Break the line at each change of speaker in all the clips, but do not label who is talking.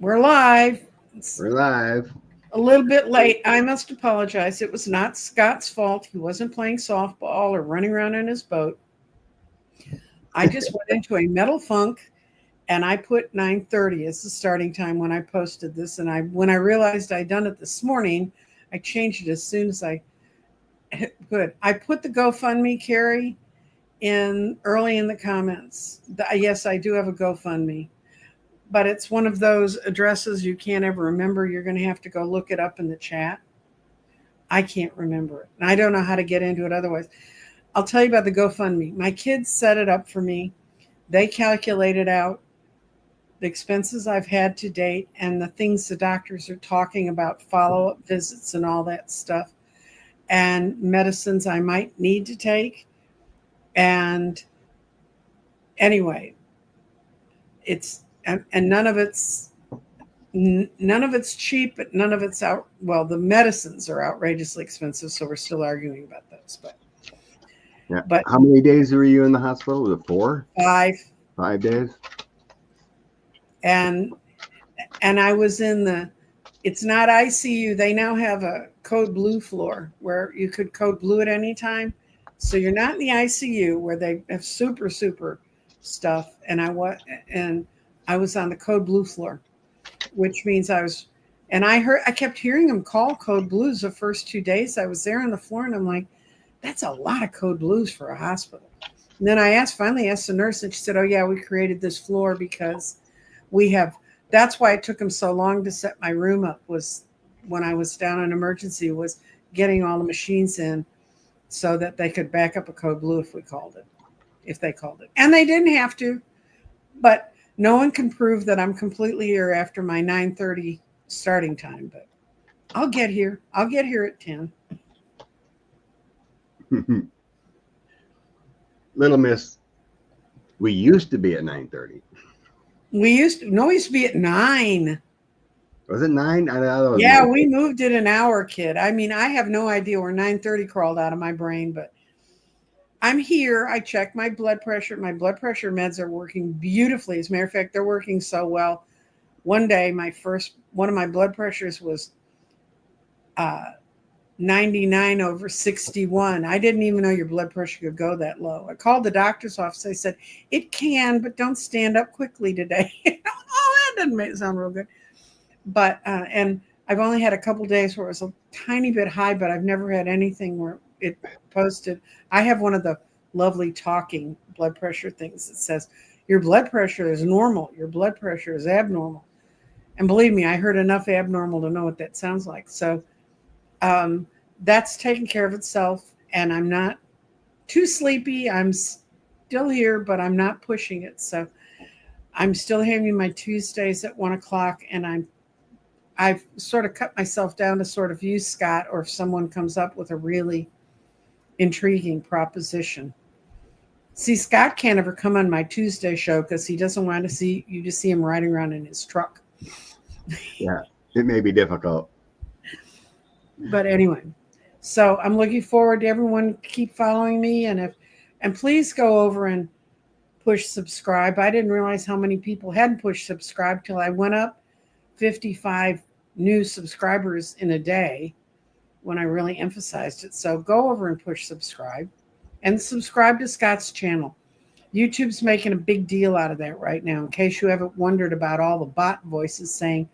We're live.
We're live.
A little bit late. I must apologize. It was not Scott's fault. He wasn't playing softball or running around in his boat. I just went into a metal funk and I put 9:30 as the starting time when I posted this. And when I realized I'd done it this morning, I changed it as soon as I could. I put the GoFundMe, Carrie, in early in the comments. Yes, I do have a GoFundMe. But it's one of those addresses you can't ever remember. You're going to have to go look it up in the chat. I can't remember it. And I don't know how to get into it otherwise. I'll tell you about the GoFundMe. My kids set it up for me. They calculated out the expenses I've had to date and the things the doctors are talking about, follow-up visits and all that stuff, and medicines I might need to take. And anyway, and none of it's cheap, but none of it's out. Well, the medicines are outrageously expensive, so we're still arguing about those.
But how many days were you in the hospital? Was it 4?
5.
5 days.
And I was in it's not ICU. They now have a code blue floor where you could code blue at any time. So you're not in the ICU where they have super stuff. And I was on the code blue floor, which means I kept hearing them call code blues the first 2 days I was there on the floor. And I'm like, that's a lot of code blues for a hospital. And then I finally asked the nurse, and she said, oh yeah, we created this floor because that's why it took them so long to set my room up, was when I was down in emergency, was getting all the machines in so that they could back up a code blue if they called it. And they didn't have to, but no one can prove that I'm completely here after my 9:30 starting time, but I'll get here. I'll get here at 10.
Little Miss, we used to be at 9:30.
We used to be at 9.
Was it 9?
Yeah, we moved it an hour, kid. I mean, I have no idea where 9:30 crawled out of my brain, but I'm here. I checked my blood pressure. My blood pressure meds are working beautifully. As a matter of fact, they're working so well. One day, one of my blood pressures was 99/61. I didn't even know your blood pressure could go that low. I called the doctor's office. They said, it can, but don't stand up quickly today. Oh, that doesn't sound real good. But, and I've only had a couple days where it was a tiny bit high, but I've never had anything where it posted. I have one of the lovely talking blood pressure things that says, your blood pressure is normal. Your blood pressure is abnormal. And believe me, I heard enough abnormal to know what that sounds like. So that's taken care of itself, and I'm not too sleepy. I'm still here, but I'm not pushing it. So I'm still having my Tuesdays at 1:00, and I've sort of cut myself down to sort of use Scott, or if someone comes up with a really intriguing proposition. See, Scott can't ever come on my Tuesday show because he doesn't want to see you just see him riding around in his truck.
Yeah, it may be difficult.
But anyway, so I'm looking forward to everyone keep following me, and please go over and push subscribe. I didn't realize how many people hadn't pushed subscribe till I went up 55 new subscribers in a day when I really emphasized it. So go over and push subscribe, and subscribe to Scott's channel. YouTube's making a big deal out of that right now, in case you haven't wondered about all the bot voices saying,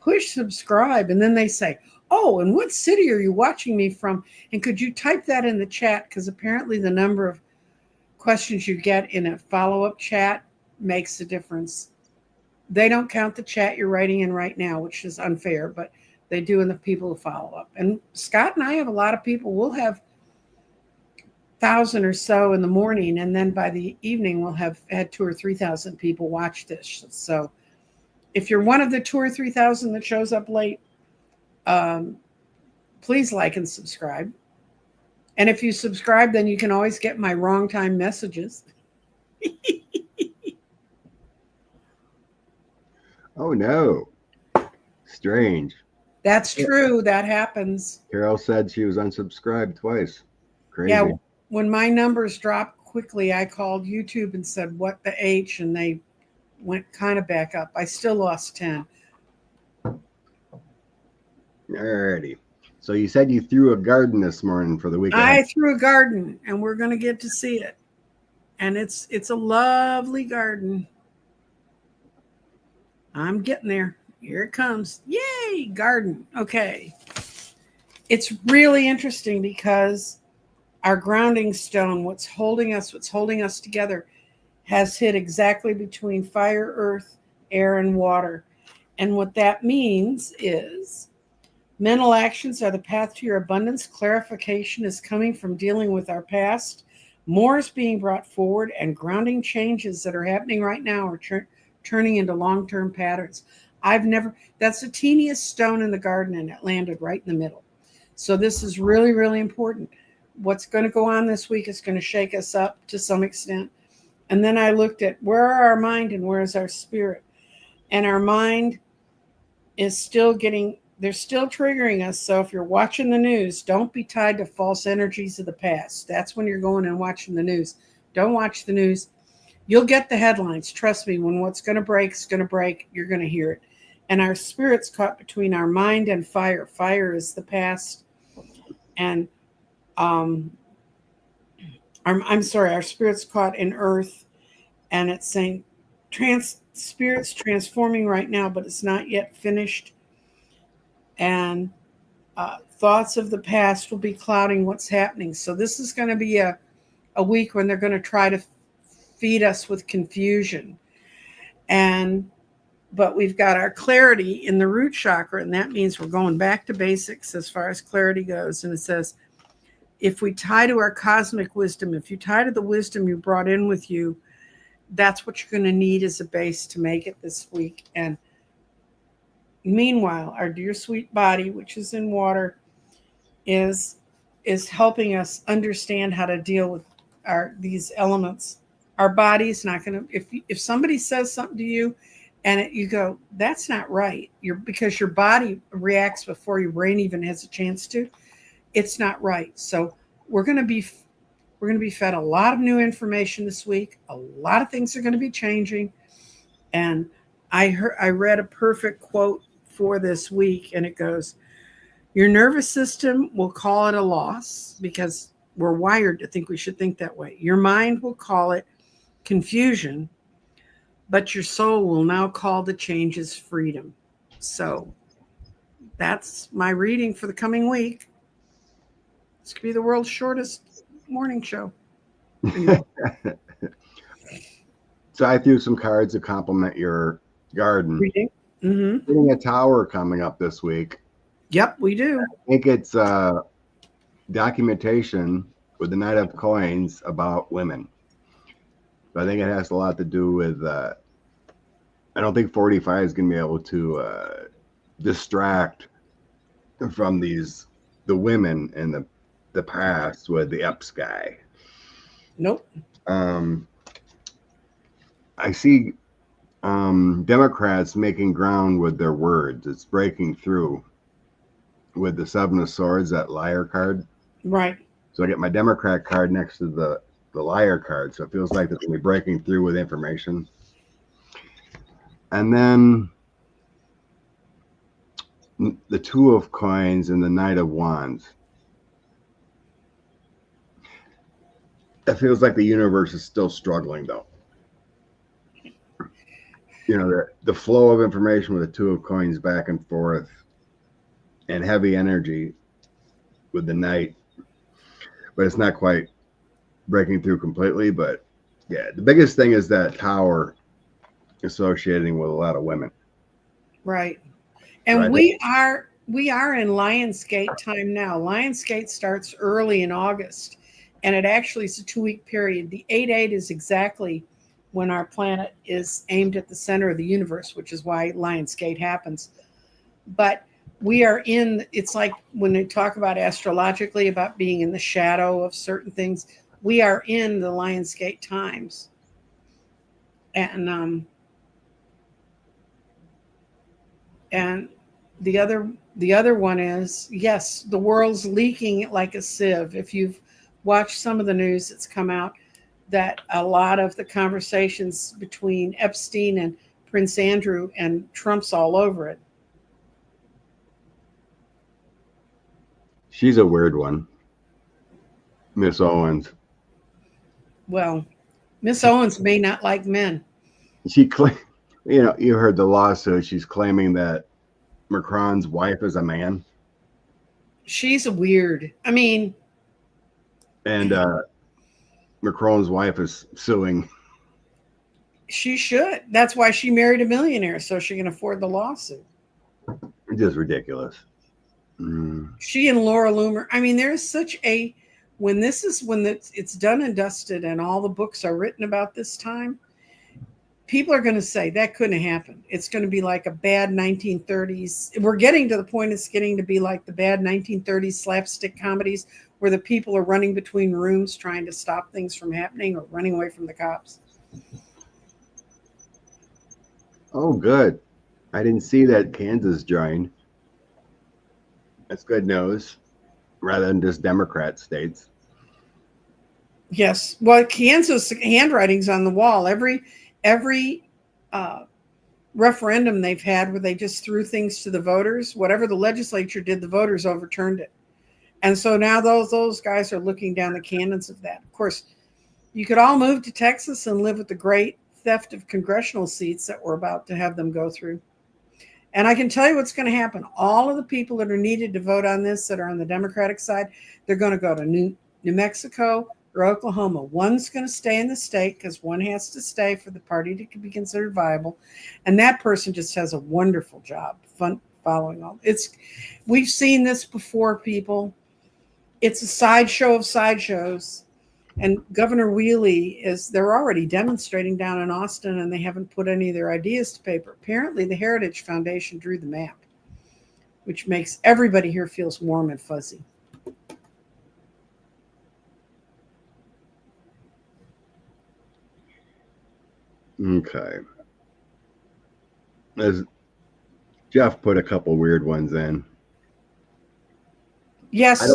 push subscribe. And then they say, oh, and what city are you watching me from? And could you type that in the chat? Because apparently the number of questions you get in a follow-up chat makes a difference. They don't count the chat you're writing in right now, which is unfair, but they do in the people who follow up. And Scott and I have a lot of people. We'll have 1,000 or so in the morning, and then by the evening we'll have had 2,000 or 3,000 people watch this. So if you're one of the 2,000 or 3,000 that shows up late, please like and subscribe. And if you subscribe, then you can always get my wrong time messages.
Oh no. Strange.
That's true. That happens.
Carol said she was unsubscribed twice. Crazy.
Yeah. When my numbers dropped quickly, I called YouTube and said, what the H? And they went kind of back up. I still lost 10.
Alrighty. So you said you threw a garden this morning for the weekend.
I threw a garden, and we're going to get to see it. And it's a lovely garden. I'm getting there. Here it comes. Yay, garden. Okay. It's really interesting because our grounding stone, what's holding us together, has hit exactly between fire, earth, air, and water. And what that means is mental actions are the path to your abundance. Clarification is coming from dealing with our past. More is being brought forward, and grounding changes that are happening right now are turning into long-term patterns. That's the teeniest stone in the garden, and it landed right in the middle. So this is really, really important. What's going to go on this week is going to shake us up to some extent. And then I looked at where are our mind and where is our spirit? And our mind is they're still triggering us. So if you're watching the news, don't be tied to false energies of the past. That's when you're going and watching the news. Don't watch the news. You'll get the headlines. Trust me, when what's going to break is going to break, you're going to hear it. And our spirit's caught between our mind and fire. Fire is the past. And our spirit's caught in earth. And it's saying spirit's transforming right now, but it's not yet finished. And thoughts of the past will be clouding what's happening. So this is going to be a week when they're going to try to feed us with confusion. But we've got our clarity in the root chakra, and that means we're going back to basics as far as clarity goes. And it says, if we tie to our cosmic wisdom, if you tie to the wisdom you brought in with you, that's what you're going to need as a base to make it this week. And meanwhile, our dear sweet body, which is in water, is helping us understand how to deal with these elements. Our body's not going to, if somebody says something to you and you go, that's not right, because your body reacts before your brain even has a chance to, it's not right. So we're going to be fed a lot of new information this week. A lot of things are going to be changing. And I read a perfect quote for this week, and it goes, your nervous system will call it a loss because we're wired to think we should think that way. Your mind will call it confusion, but your soul will now call the changes freedom. So that's my reading for the coming week. This could be the world's shortest morning show. Anyway.
So I threw some cards to complement your garden.
Reading. Mm-hmm.
Getting a tower coming up this week.
Yep, we do.
I think it's documentation with the Knight of Coins about women. So I think it has a lot to do with, I don't think 45 is going to be able to distract from the women in the past with the Epps guy.
Nope.
I see Democrats making ground with their words. It's breaking through with the Seven of Swords, that liar card.
Right.
So I get my Democrat card next to the liar card. So it feels like they're going to be breaking through with information. And then the Two of Coins and the Knight of Wands. It feels like the universe is still struggling, though. You know, the flow of information with the Two of Coins back and forth and heavy energy with the Knight. But it's not quite breaking through completely. But yeah, the biggest thing is that tower associating with a lot of women.
Right. And so we are in Lionsgate time now. Lionsgate starts early in August, and it actually is a 2-week period. The 8/8 is exactly when our planet is aimed at the center of the universe, which is why Lionsgate happens. But we are it's like when they talk about astrologically about being in the shadow of certain things, we are in the Lionsgate times. And the other one is, yes, the world's leaking like a sieve. If you've watched some of the news that's come out, that a lot of the conversations between Epstein and Prince Andrew and Trump's all over it.
She's a weird one, Miss Owens.
Well, Miss Owens may not like men.
She you heard the lawsuit. She's claiming that Macron's wife is a man.
She's a weird. I mean,
and Macron's wife is suing.
she should. That's why she married a millionaire, so she can afford the lawsuit.
Just ridiculous.
She and Laura Loomer. I mean, there's such a when it's done and dusted, and all the books are written about this time. People are going to say that couldn't have happened. It's going to be like a bad 1930s. We're getting to the point it's getting to be like the bad 1930s slapstick comedies where the people are running between rooms trying to stop things from happening or running away from the cops.
Oh, good. I didn't see that Kansas joined. That's good news, rather than just Democrat states.
Yes. Well, Kansas handwriting's on the wall. Every referendum they've had where they just threw things to the voters, whatever the legislature did, the voters overturned it. And so now those guys are looking down the cannons of that. Of course, you could all move to Texas and live with the great theft of congressional seats that we're about to have them go through. And I can tell you what's going to happen. All of the people that are needed to vote on this that are on the Democratic side, they're going to go to New Mexico or Oklahoma. One's going to stay in the state because one has to stay for the party to be considered viable. And that person just has a wonderful job, fun following all. We've seen this before, people. It's a sideshow of sideshows. And Governor Wheelie they're already demonstrating down in Austin, and they haven't put any of their ideas to paper. Apparently, the Heritage Foundation drew the map, which makes everybody here feels warm and fuzzy.
Okay. As Jeff put a couple weird ones in.
Yes.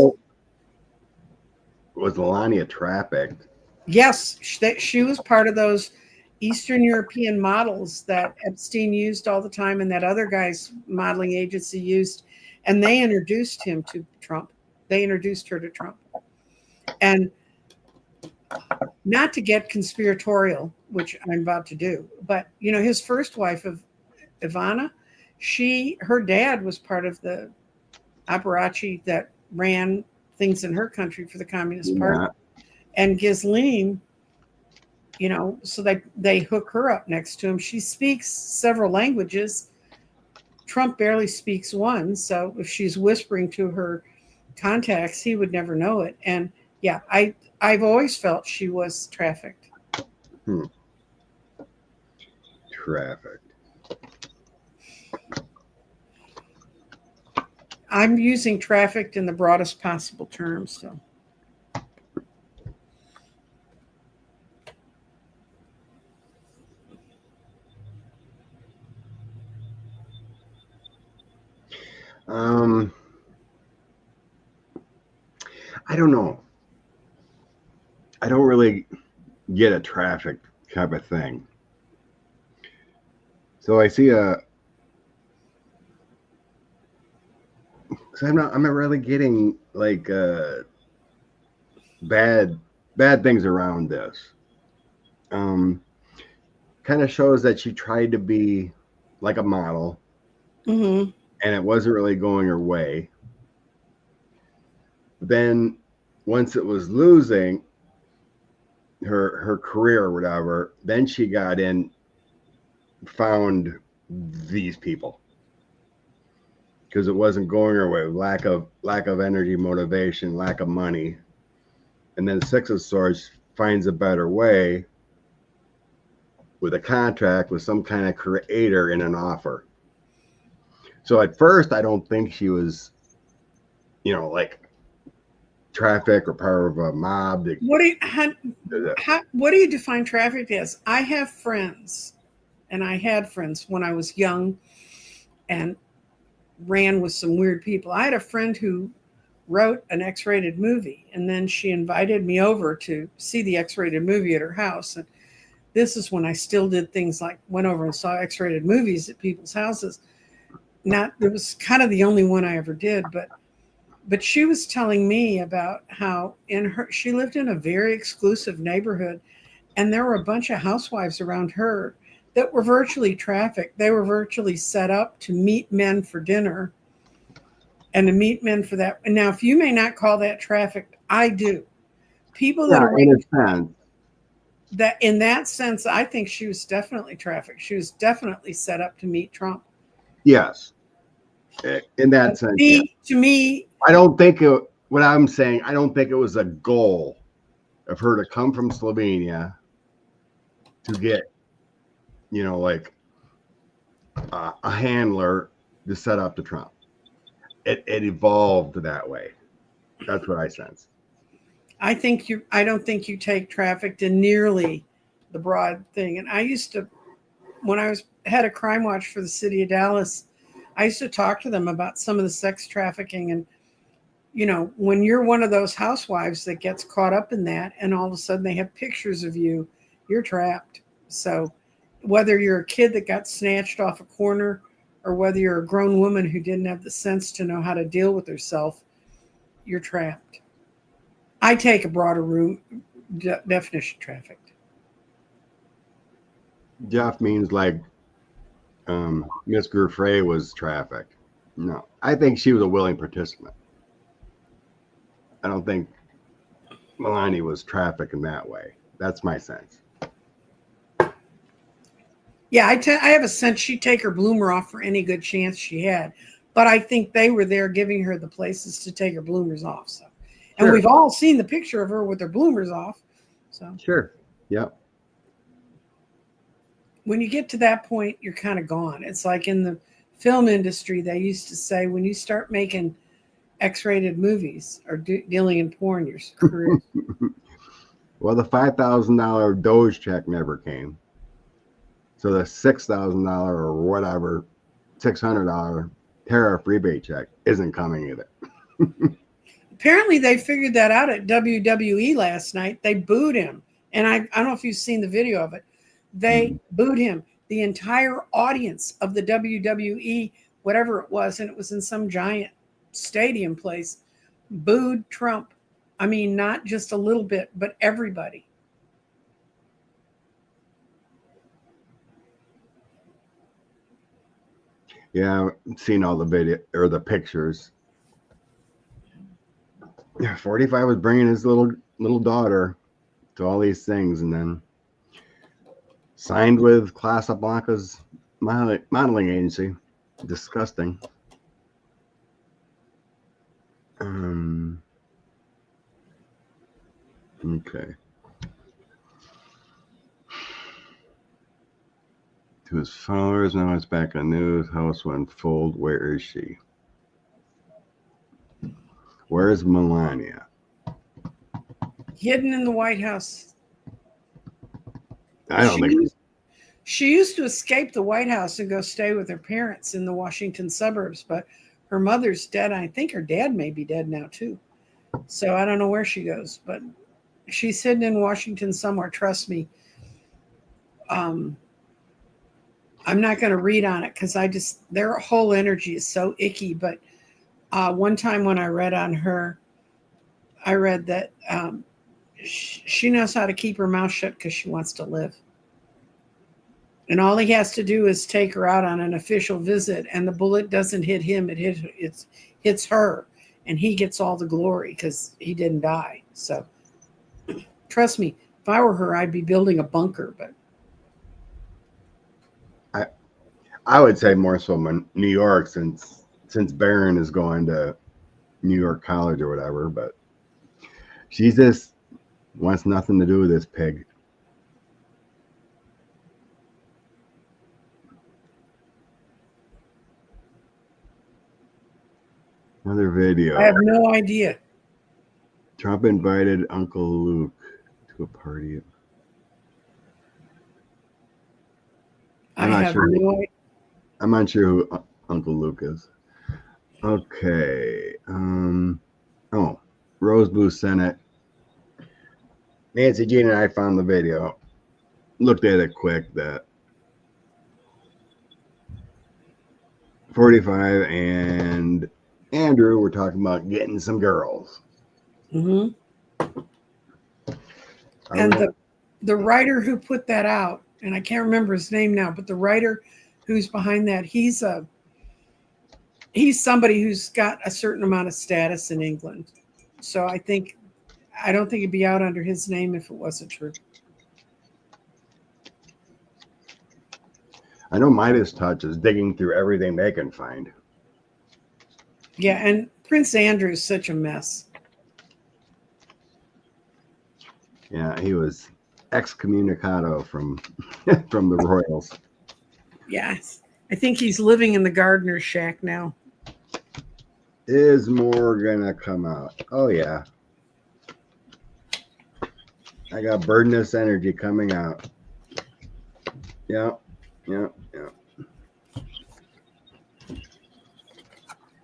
Was Melania trafficked?
Yes, she was part of those Eastern European models that Epstein used all the time and that other guy's modeling agency used. And they introduced him to Trump. They introduced her to Trump. And not to get conspiratorial, which I'm about to do, but his first wife of Ivana, her dad was part of the apparatchik that ran things in her country for the Communist Party. And Ghislaine, so they hook her up next to him. She speaks several languages. Trump barely speaks one. So if she's whispering to her contacts, he would never know it. And yeah, I've always felt she was trafficked.
Trafficked.
I'm using trafficked in the broadest possible terms. So.
I don't know. I don't really get a traffic type of thing. So I see I'm not really getting like bad things around this. Kind of shows that she tried to be like a model, and it wasn't really going her way. Then once it was losing her career or whatever, then she got in, found these people because it wasn't going her way. Lack of energy, motivation, lack of money, and then Six of Swords finds a better way with a contract with some kind of creator in an offer. So at first, I don't think she was, like traffic or part of a mob.
What do you define traffic as? I have friends, and I had friends when I was young and ran with some weird people. I had a friend who wrote an X-rated movie, and then she invited me over to see the X-rated movie at her house. And this is when I still did things like went over and saw X-rated movies at people's houses. It was kind of the only one I ever did, but But she was telling me about how she lived in a very exclusive neighborhood, and there were a bunch of housewives around her that were virtually trafficked. They were virtually set up to meet men for dinner and to meet men for that. Now, if you may not call that trafficked, I do. People that are
in a sense.
That in that sense, I think she was definitely trafficked. She was definitely set up to meet Trump.
Yes. In that sense, yeah.
To me,
I don't think what I'm saying, I don't think it was a goal of her to come from Slovenia to get, like a handler to set up to Trump. It evolved that way. That's what I sense.
I don't think you take trafficked in nearly the broad thing. And I used to, when I was head of crime watch for the city of Dallas, I used to talk to them about some of the sex trafficking. And, when you're one of those housewives that gets caught up in that, and all of a sudden they have pictures of you, you're trapped. So whether you're a kid that got snatched off a corner or whether you're a grown woman who didn't have the sense to know how to deal with herself, you're trapped. I take a broader definition of trafficked.
Jeff means like Miss Gerfrey was trafficked. No, I think she was a willing participant. I don't think Melania was trafficked in that way. That's my sense.
Yeah, I have a sense she'd take her bloomer off for any good chance she had. But I think they were there giving her the places to take her bloomers off. So, and
sure.
We've all seen the picture of her with her bloomers off. So
sure, yep.
When you get to that point, you're kind of gone. It's like in the film industry, they used to say, when you start making X-rated movies or dealing in porn, you're screwed.
Well, the $5,000 Doge check never came. So the $6,000 or whatever, $600 tariff rebate check isn't coming either.
Apparently, they figured that out at WWE last night. They booed him. And I don't know if you've seen the video of it. They booed him. The entire audience of the WWE, whatever it was, and it was in some giant stadium place, booed Trump. I mean, not just a little bit, but everybody.
Yeah, I've seen all the video or the pictures. Yeah, 45 was bringing his little daughter to all these things, and then signed with Casablanca's modeling agency. Disgusting. Okay. To his followers, now it's back on news. House will unfold. Where is she? Where is Melania?
Hidden in the White House.
I don't think
she used to escape the White House and go stay with her parents in the Washington suburbs, but her mother's dead. I think her dad may be dead now too. So I don't know where she goes, but she's hidden in Washington somewhere. Trust me. I'm not going to read on it because their whole energy is so icky. But one time when I read on her, I read that she knows how to keep her mouth shut because she wants to live. And all he has to do is take her out on an official visit, and the bullet doesn't hit him; it hits her, and he gets all the glory because he didn't die. So, trust me, if I were her, I'd be building a bunker. But
I would say more so New York, since Barron is going to New York College or whatever. But she just wants nothing to do with this pig. Another video.
I have no idea.
Trump invited Uncle Luke to a party. I'm not sure who Uncle Luke is. Okay. Rose Blue Senate. Nancy Jean and I found the video. Looked at it quick. That 45 and Andrew, we're talking about getting some girls.
Mm-hmm. And the writer who put that out, and I can't remember his name now, but the writer who's behind that, he's somebody who's got a certain amount of status in England. So I don't think it'd be out under his name if it wasn't true.
I know Midas Touch is digging through everything they can find.
Yeah, and Prince Andrew is such a mess.
Yeah, he was excommunicado from from the royals.
Yes. I think he's living in the gardener's shack now.
Is more gonna come out? Oh yeah. I got burdenous energy coming out. Yep.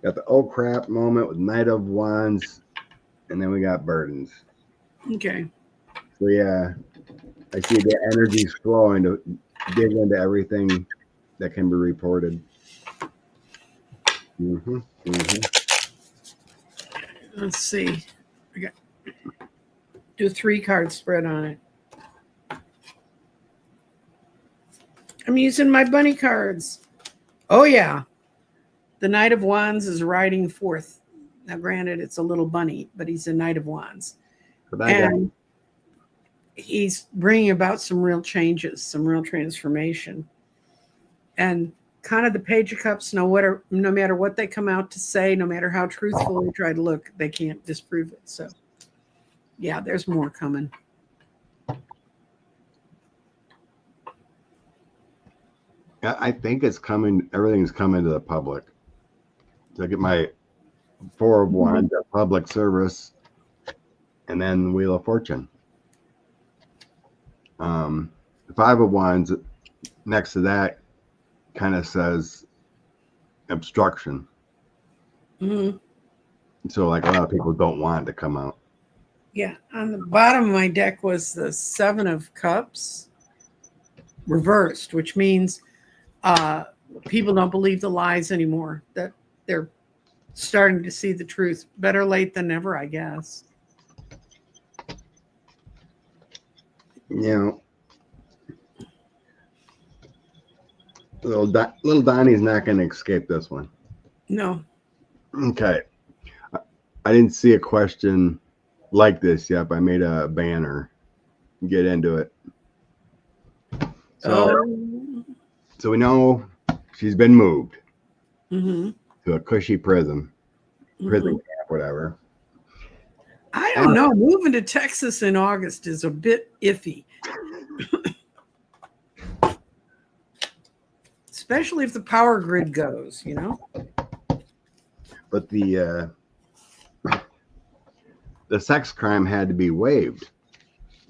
Got the oh crap moment with Knight of Wands, and then we got burdens.
Okay.
So yeah, I see the energy flowing to dig into everything that can be reported.
Let's see. I got do a 3-card spread on it. I'm using my bunny cards. Oh yeah. The Knight of Wands is riding forth. Now, granted, it's a little bunny, but he's a Knight of Wands. And he's bringing about some real changes, some real transformation. And kind of the Page of Cups, no matter what they come out to say, no matter how truthful they try to look, they can't disprove it. So, yeah, there's more coming.
I think it's coming. Everything's coming to the public. So I get my 4 of Wands at public service, and then Wheel of Fortune. The 5 of Wands next to that kind of says obstruction.
Mm-hmm.
So like a lot of people don't want it to come out.
Yeah, on the bottom of my deck was the 7 of Cups reversed, which means people don't believe the lies anymore, that they're starting to see the truth. Better late than never, I guess.
You know, little Donnie's not going to escape this one.
No.
Okay. I didn't see a question like this yet, but I made a banner. Get into it. So we know she's been moved to a cushy prison camp, whatever.
I don't know. Moving to Texas in August is a bit iffy. Especially if the power grid goes, you know?
But the sex crime had to be waived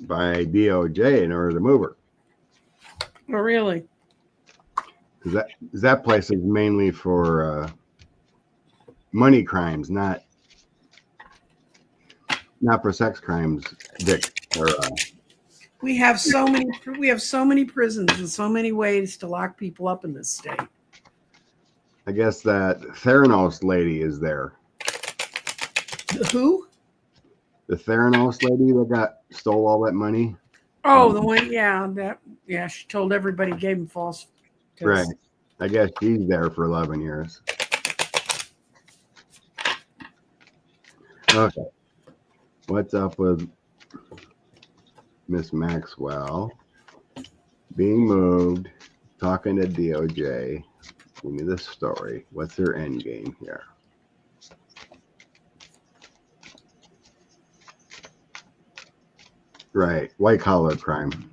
by DOJ in order to move her.
Oh, really?
Because that place is mainly for money crimes, not for sex crimes.
We have so many prisons and so many ways to lock people up in this state.
I guess that Theranos lady is there.
Who?
The Theranos lady that stole all that money.
Oh, the one, yeah, she told everybody, gave him false tests.
Right. I guess she's there for 11 years. Okay. What's up with Miss Maxwell being moved, talking to DOJ? Give me the story. What's her end game here? Right. White collar crime.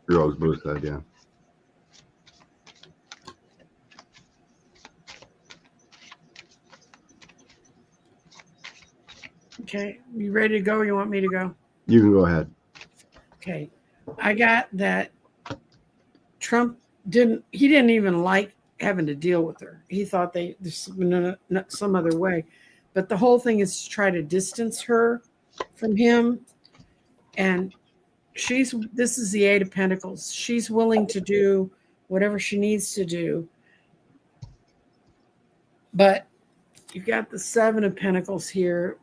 Rose Blue said, yeah.
Okay. You ready to go? Or you want me to go?
You can go ahead. Okay.
I got that Trump didn't even like having to deal with her. He thought there's some other way. But the whole thing is to try to distance her from him. And this is the 8 of Pentacles. She's willing to do whatever she needs to do. But You got the Seven of Pentacles here,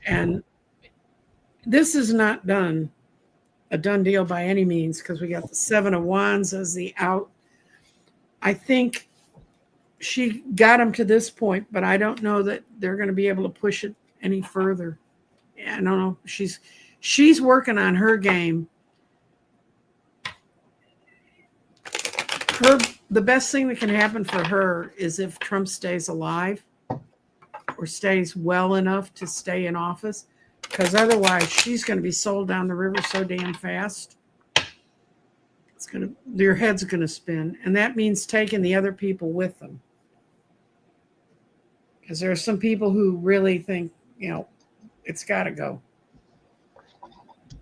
and this is not a done deal by any means, because we got the Seven of Wands as the out. I think she got him to this point, but I don't know that they're going to be able to push it any further. I don't know. She's working on her game. The best thing that can happen for her is if Trump stays alive or stays well enough to stay in office, because otherwise she's going to be sold down the river so damn fast. Your head's going to spin, and that means taking the other people with them. Because there are some people who really think, it's got to go.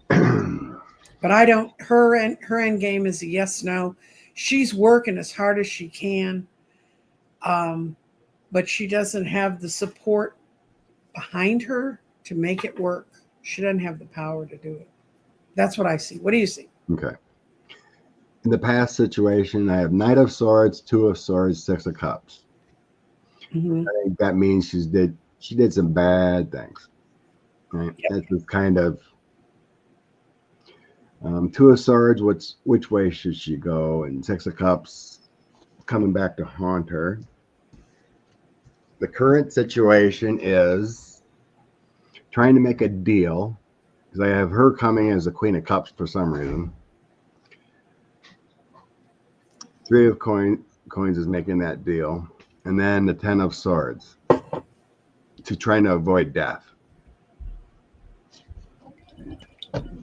But I don't. Her end game is a yes, no. She's working as hard as she can, but she doesn't have the support behind her to make it work. She doesn't have the power to do it. That's what I see. What do you see?
Okay. In the past situation, I have Knight of Swords, Two of Swords, Six of Cups.
Mm-hmm.
I think that means she did some bad things. Right? Yep. That's just kind of Two of Swords. Which way should she go? And Six of Cups coming back to haunt her. The current situation is trying to make a deal, because I have her coming as the Queen of Cups for some reason. Three of Coins is making that deal. And then the Ten of Swords to trying to avoid death.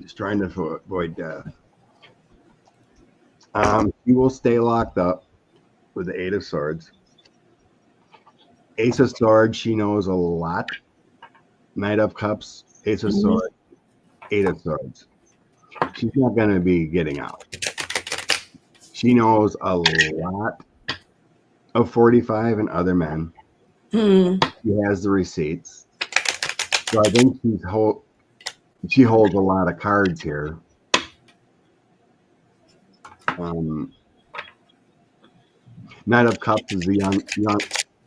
Just trying to avoid death. He will stay locked up with the Eight of Swords. Ace of Swords, she knows a lot. Knight of Cups, Ace of Swords, Eight of Swords. She's not going to be getting out. She knows a lot of 45 and other men. She has the receipts. So I think she holds a lot of cards here. Knight of Cups is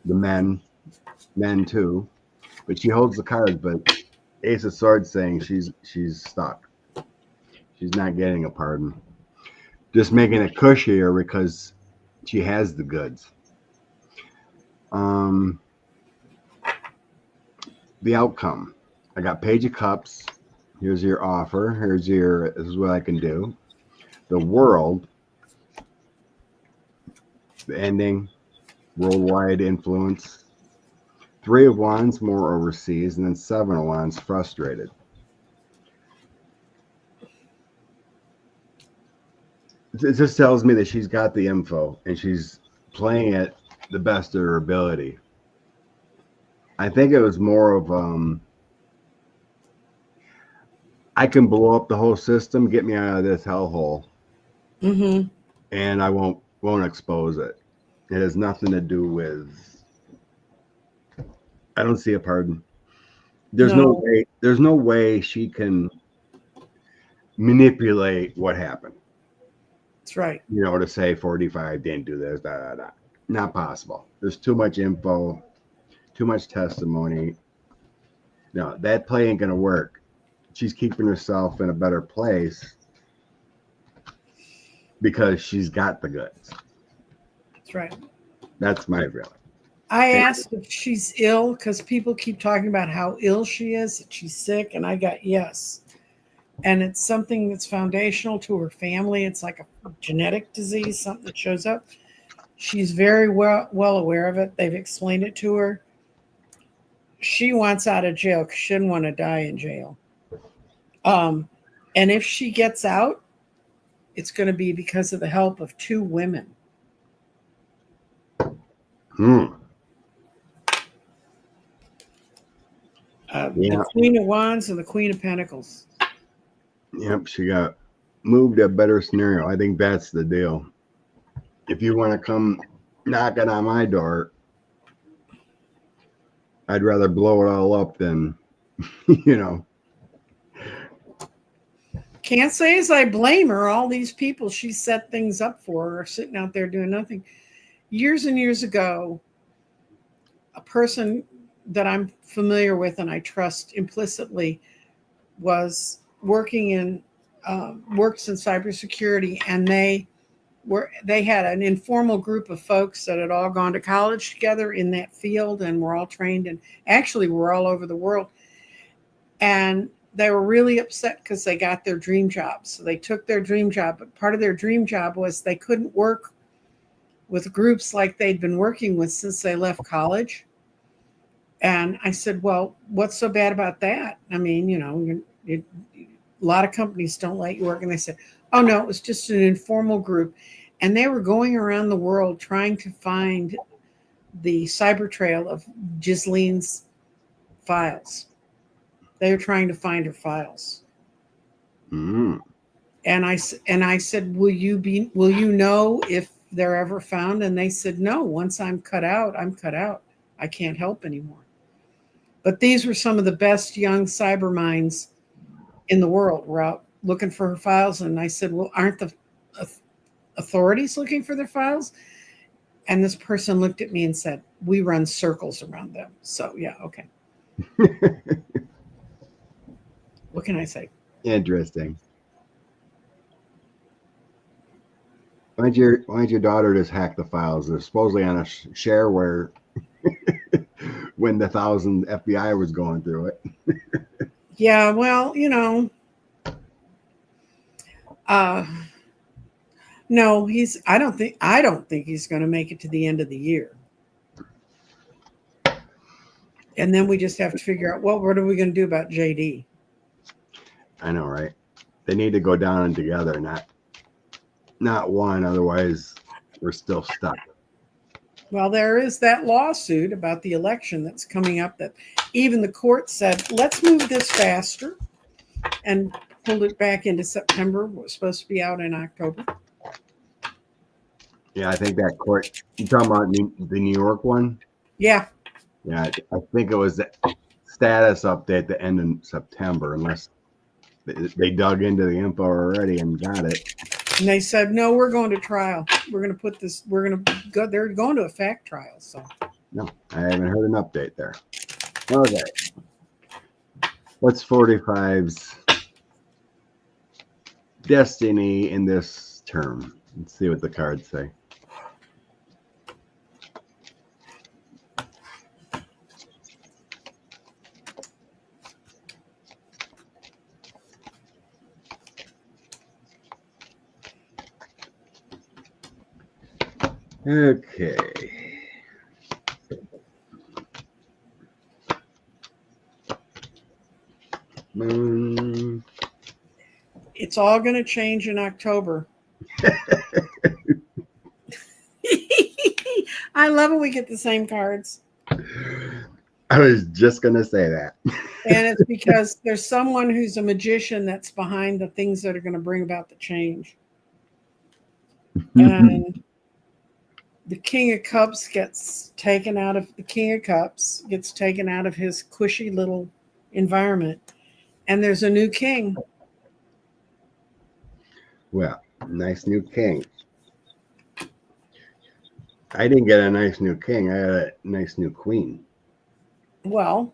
the men too, but she holds the cards. But Ace of Swords saying she's stuck. She's not getting a pardon. Just making it cushier because she has the goods. The outcome. I got Page of Cups. Here's your offer. This is what I can do. The World. The ending. Worldwide influence. Three of Wands, more overseas. And then Seven of Wands, frustrated. It just tells me that she's got the info and she's playing it the best of her ability. I think it was more of I can blow up the whole system, get me out of this hellhole, and I won't expose it. It has nothing to do with. I don't see a pardon. There's no way she can manipulate what happened.
That's right.
To say 45 didn't do this, not possible. There's too much info, too much testimony. No, that play ain't gonna work. She's keeping herself in a better place because she's got the goods.
That's right.
That's my feeling.
I asked if she's ill because people keep talking about how ill she is, that she's sick, and I got yes. And it's something that's foundational to her family. It's like a genetic disease, something that shows up. She's very well aware of it. They've explained it to her. She wants out of jail because she didn't want to die in jail. And if she gets out, it's going to be because of the help of two women. The Queen of Wands and the Queen of Pentacles.
Yep, she got moved to a better scenario. I think that's the deal. If you want to come knocking on my door, I'd rather blow it all up than,
Can't say as I blame her. All these people she set things up for are sitting out there doing nothing. Years and years ago, a person that I'm familiar with and I trust implicitly was works in cybersecurity, and they had an informal group of folks that had all gone to college together in that field, and were all trained, and actually were all over the world. And they were really upset because they got their dream job. So they took their dream job, but part of their dream job was they couldn't work with groups like they'd been working with since they left college. And I said, well, what's so bad about that? I mean, a lot of companies don't let you work. And they said, oh, no, it was just an informal group. And they were going around the world trying to find the cyber trail of Ghislaine's files. They were trying to find her files.
Mm.
And I said, will you know if they're ever found? And they said, no, once I'm cut out, I'm cut out. I can't help anymore. But these were some of the best young cyber minds in the world were out looking for her files. And I said, well, aren't the authorities looking for their files? And this person looked at me and said, we run circles around them. So yeah, okay. What can I say?
Interesting. Why don't your daughter just hack the files? They're supposedly on a shareware when the 1,000 FBI was going through it.
Yeah, well, no, I don't think he's going to make it to the end of the year. And then we just have to figure out, well, what are we going to do about JD?
I know, right? They need to go down together, not one. Otherwise, we're still stuck.
Well, there is that lawsuit about the election that's coming up that even the court said, let's move this faster, and pulled it back into September. It was supposed to be out in October.
Yeah, I think that court, you talking about the New York one?
Yeah.
Yeah, I think it was the status update at the end of September, unless they dug into the info already and got it.
And they said, no, we're going to trial. We're going to put this, they're going to a fact trial. So
no, I haven't heard an update there. Okay. What's 45's destiny in this term? Let's see what the cards say. Okay.
It's all going to change in October. I love when we get the same cards.
I was just going to say that.
And it's because there's someone who's a magician that's behind the things that are going to bring about the change. And the King of Cups gets taken out of his cushy little environment. And there's a new king.
Well, nice new king. I didn't get a nice new king. I had a nice new queen.
Well,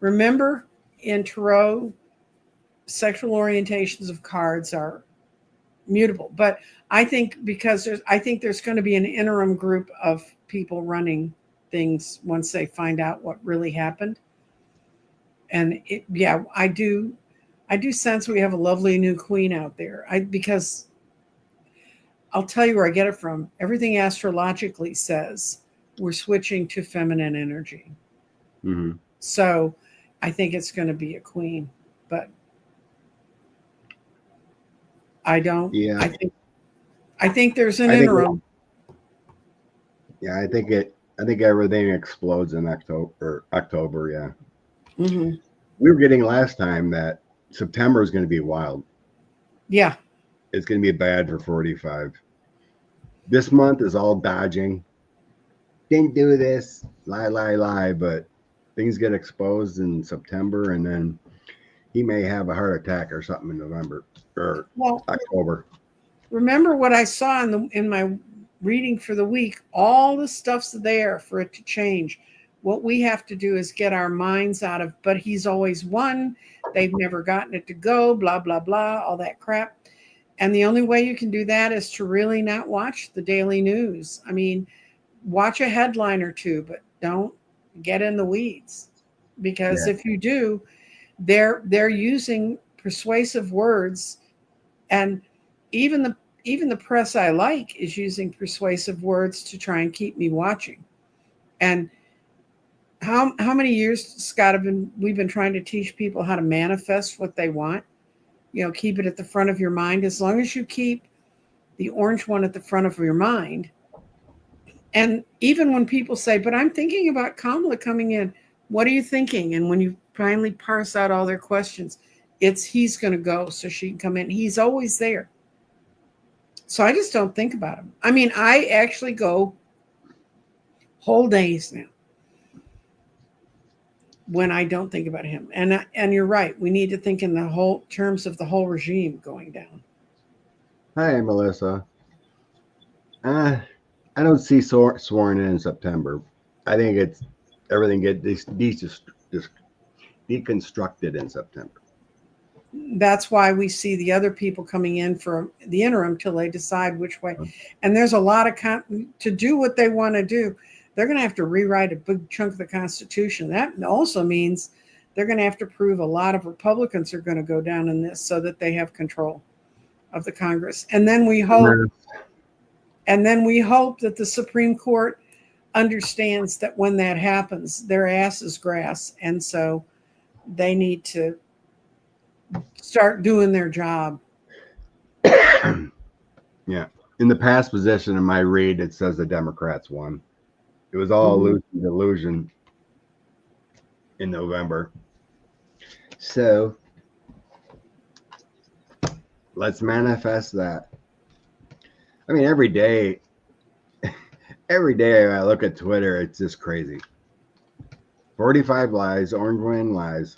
remember in tarot, sexual orientations of cards are mutable. But I think there's going to be an interim group of people running things once they find out what really happened. And I do sense we have a lovely new queen out there. Because I'll tell you where I get it from. Everything astrologically says we're switching to feminine energy.
Mm-hmm.
So I think it's going to be a queen, but I don't. Yeah. I think there's an interim.
I think everything explodes in October. Yeah.
Mm-hmm.
We were getting last time that September is going to be wild.
Yeah.
It's going to be bad for 45. This month is all dodging. Didn't do this. Lie. But things get exposed in September, and then he may have a heart attack or something in November or October.
Remember what I saw in my reading for the week? All the stuff's there for it to change. What we have to do is get our minds out of, but he's always won. They've never gotten it to go, blah, blah, blah, all that crap. And the only way you can do that is to really not watch the daily news. I mean, watch a headline or two, but don't get in the weeds. Because
Yeah.
if you do, they're using persuasive words, and even the press I like is using persuasive words to try and keep me watching. And how many years, Scott, we've been trying to teach people how to manifest what they want? Keep it at the front of your mind. As long as you keep the orange one at the front of your mind. And even when people say, but I'm thinking about Kamala coming in, what are you thinking? And when you finally parse out all their questions, it's he's going to go so she can come in. He's always there. So I just don't think about him. I mean, I actually go whole days now when I don't think about him. And you're right. We need to think in the whole terms of the whole regime going down.
Hi, Melissa. I don't see sworn in September. I think it's everything get deconstructed in September.
That's why we see the other people coming in for the interim till they decide which way. And there's a lot of to do what they want to do. They're going to have to rewrite a big chunk of the Constitution. That also means they're going to have to prove a lot of Republicans are going to go down in this so that they have control of the Congress. And then we hope, that the Supreme Court understands that when that happens, their ass is grass. And so they need to start doing their job.
Yeah. In the past position in my read, it says the Democrats won. It was all illusion in November. So let's manifest that. I mean, every day I look at Twitter, it's just crazy. 45 lies, orange wind lies,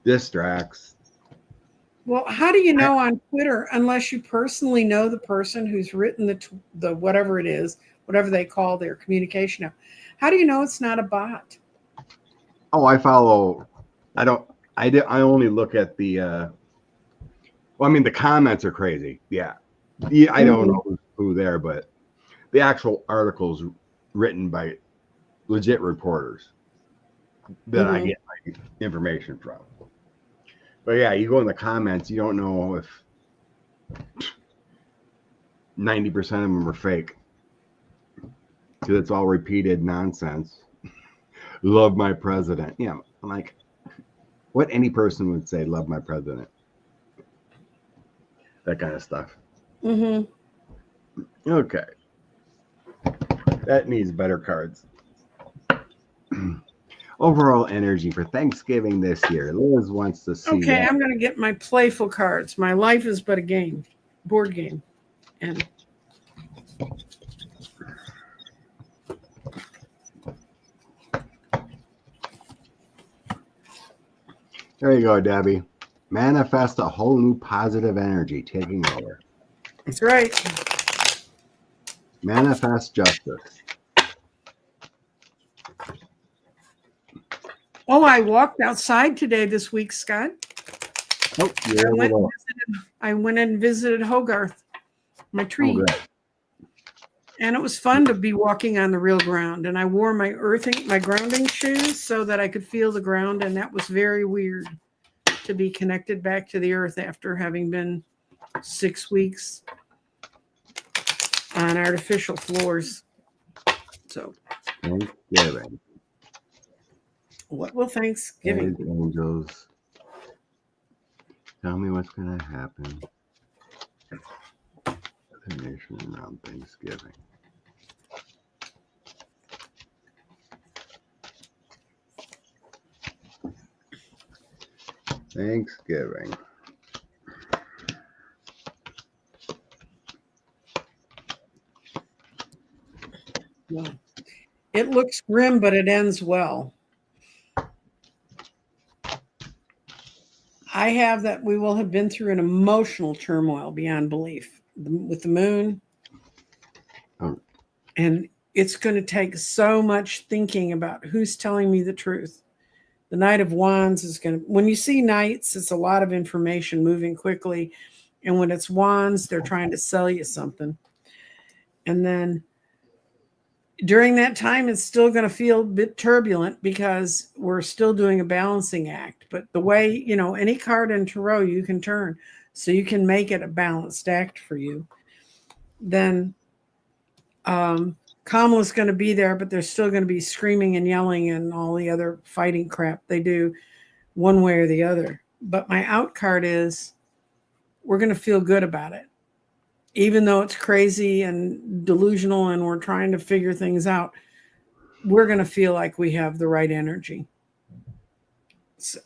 distracts.
Well, how do you know on Twitter unless you personally know the person who's written the whatever it is, whatever they call their communication app? How do you know it's not a bot?
Oh, I follow. I only look at the. Well, I mean, the comments are crazy. Yeah, I don't know who there, but the actual articles written by legit reporters that I get my information from. But yeah, you go in the comments, you don't know if 90% of them are fake. Because it's all repeated nonsense. Love my president. Yeah, I'm like, what any person would say, love my president. That kind of stuff. Okay. That needs better cards. Overall energy for Thanksgiving this year. Liz wants to see.
Okay, I'm going to get my playful cards. My life is but a game, board game. And
there you go, Debbie. Manifest a whole new positive energy taking over.
That's right.
Manifest justice.
Oh, I walked outside today this week, Scott.
Oh,
I went and visited Hogarth, my tree.
Oh, great.
And it was fun to be walking on the real ground. And I wore my grounding shoes so that I could feel the ground. And that was very weird to be connected back to the earth after having been 6 weeks on artificial floors. So
Thanksgiving.
What will Thanksgiving?
Angels, tell me what's going to happen. The nation around Thanksgiving. Thanksgiving.
Well, it looks grim, but it ends well. I have that we will have been through an emotional turmoil beyond belief with the moon.
Oh.
And it's going to take so much thinking about who's telling me the truth. The Knight of Wands is going to, when you see knights, it's a lot of information moving quickly. And when it's wands, they're trying to sell you something. And then during that time, it's still going to feel a bit turbulent because we're still doing a balancing act. But the way, you know, any card in tarot you can turn so you can make it a balanced act for you. Then Kamala's going to be there, but there's still going to be screaming and yelling and all the other fighting crap they do one way or the other. But my out card is we're going to feel good about it. Even though it's crazy and delusional and we're trying to figure things out, we're going to feel like we have the right energy.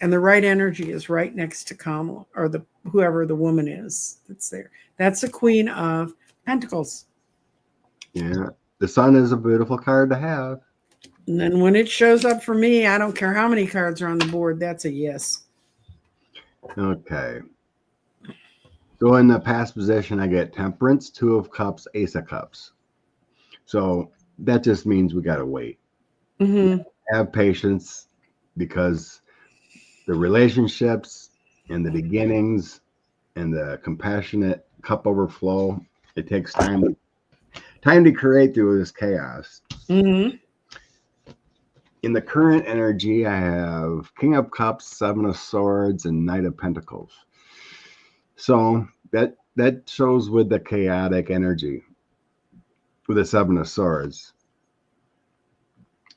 And the right energy is right next to Kamala, or the whoever the woman is that's there. That's the Queen of Pentacles.
Yeah. The sun is a beautiful card to have.
And then when it shows up for me, I don't care how many cards are on the board. That's a yes.
Okay. So in the past position, I get Temperance, Two of Cups, Ace of Cups. So that just means we got to wait.
Mm-hmm.
Have patience, because the relationships and the beginnings and the compassionate cup overflow, it takes time to create through this chaos.
Mm-hmm.
In the current energy, I have King of Cups, Seven of Swords, and Knight of Pentacles. So that shows with the chaotic energy with the Seven of Swords.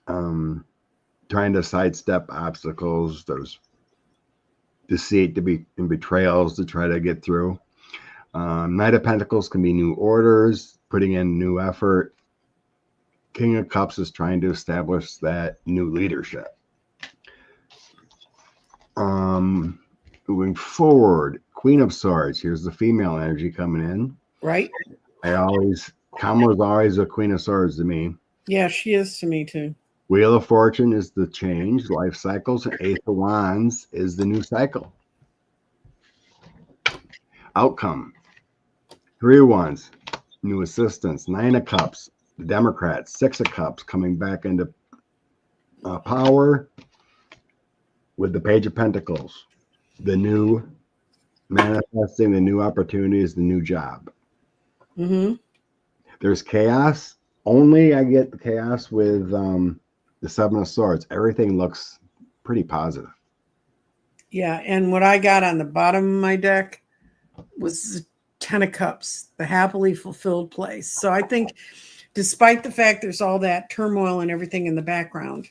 Trying to sidestep obstacles. There's deceit and betrayals to try to get through. Knight of Pentacles can be new orders, putting in new effort. King of Cups is trying to establish that new leadership. Moving forward, Queen of Swords. Here's the female energy coming in.
Right.
Kamala's always a Queen of Swords to me.
Yeah, she is to me too.
Wheel of Fortune is the change, life cycles, and Ace of Wands is the new cycle. Outcome. Three of Wands, new assistance. Nine of Cups, the Democrats. Six of Cups coming back into power with the Page of Pentacles. The new manifesting, the new opportunities, the new job.
Mm-hmm.
There's chaos. Only I get the chaos with the Seven of Swords. Everything looks pretty positive.
Yeah, and what I got on the bottom of my deck was the Ten of Cups, the happily fulfilled place. So I think despite the fact there's all that turmoil and everything in the background,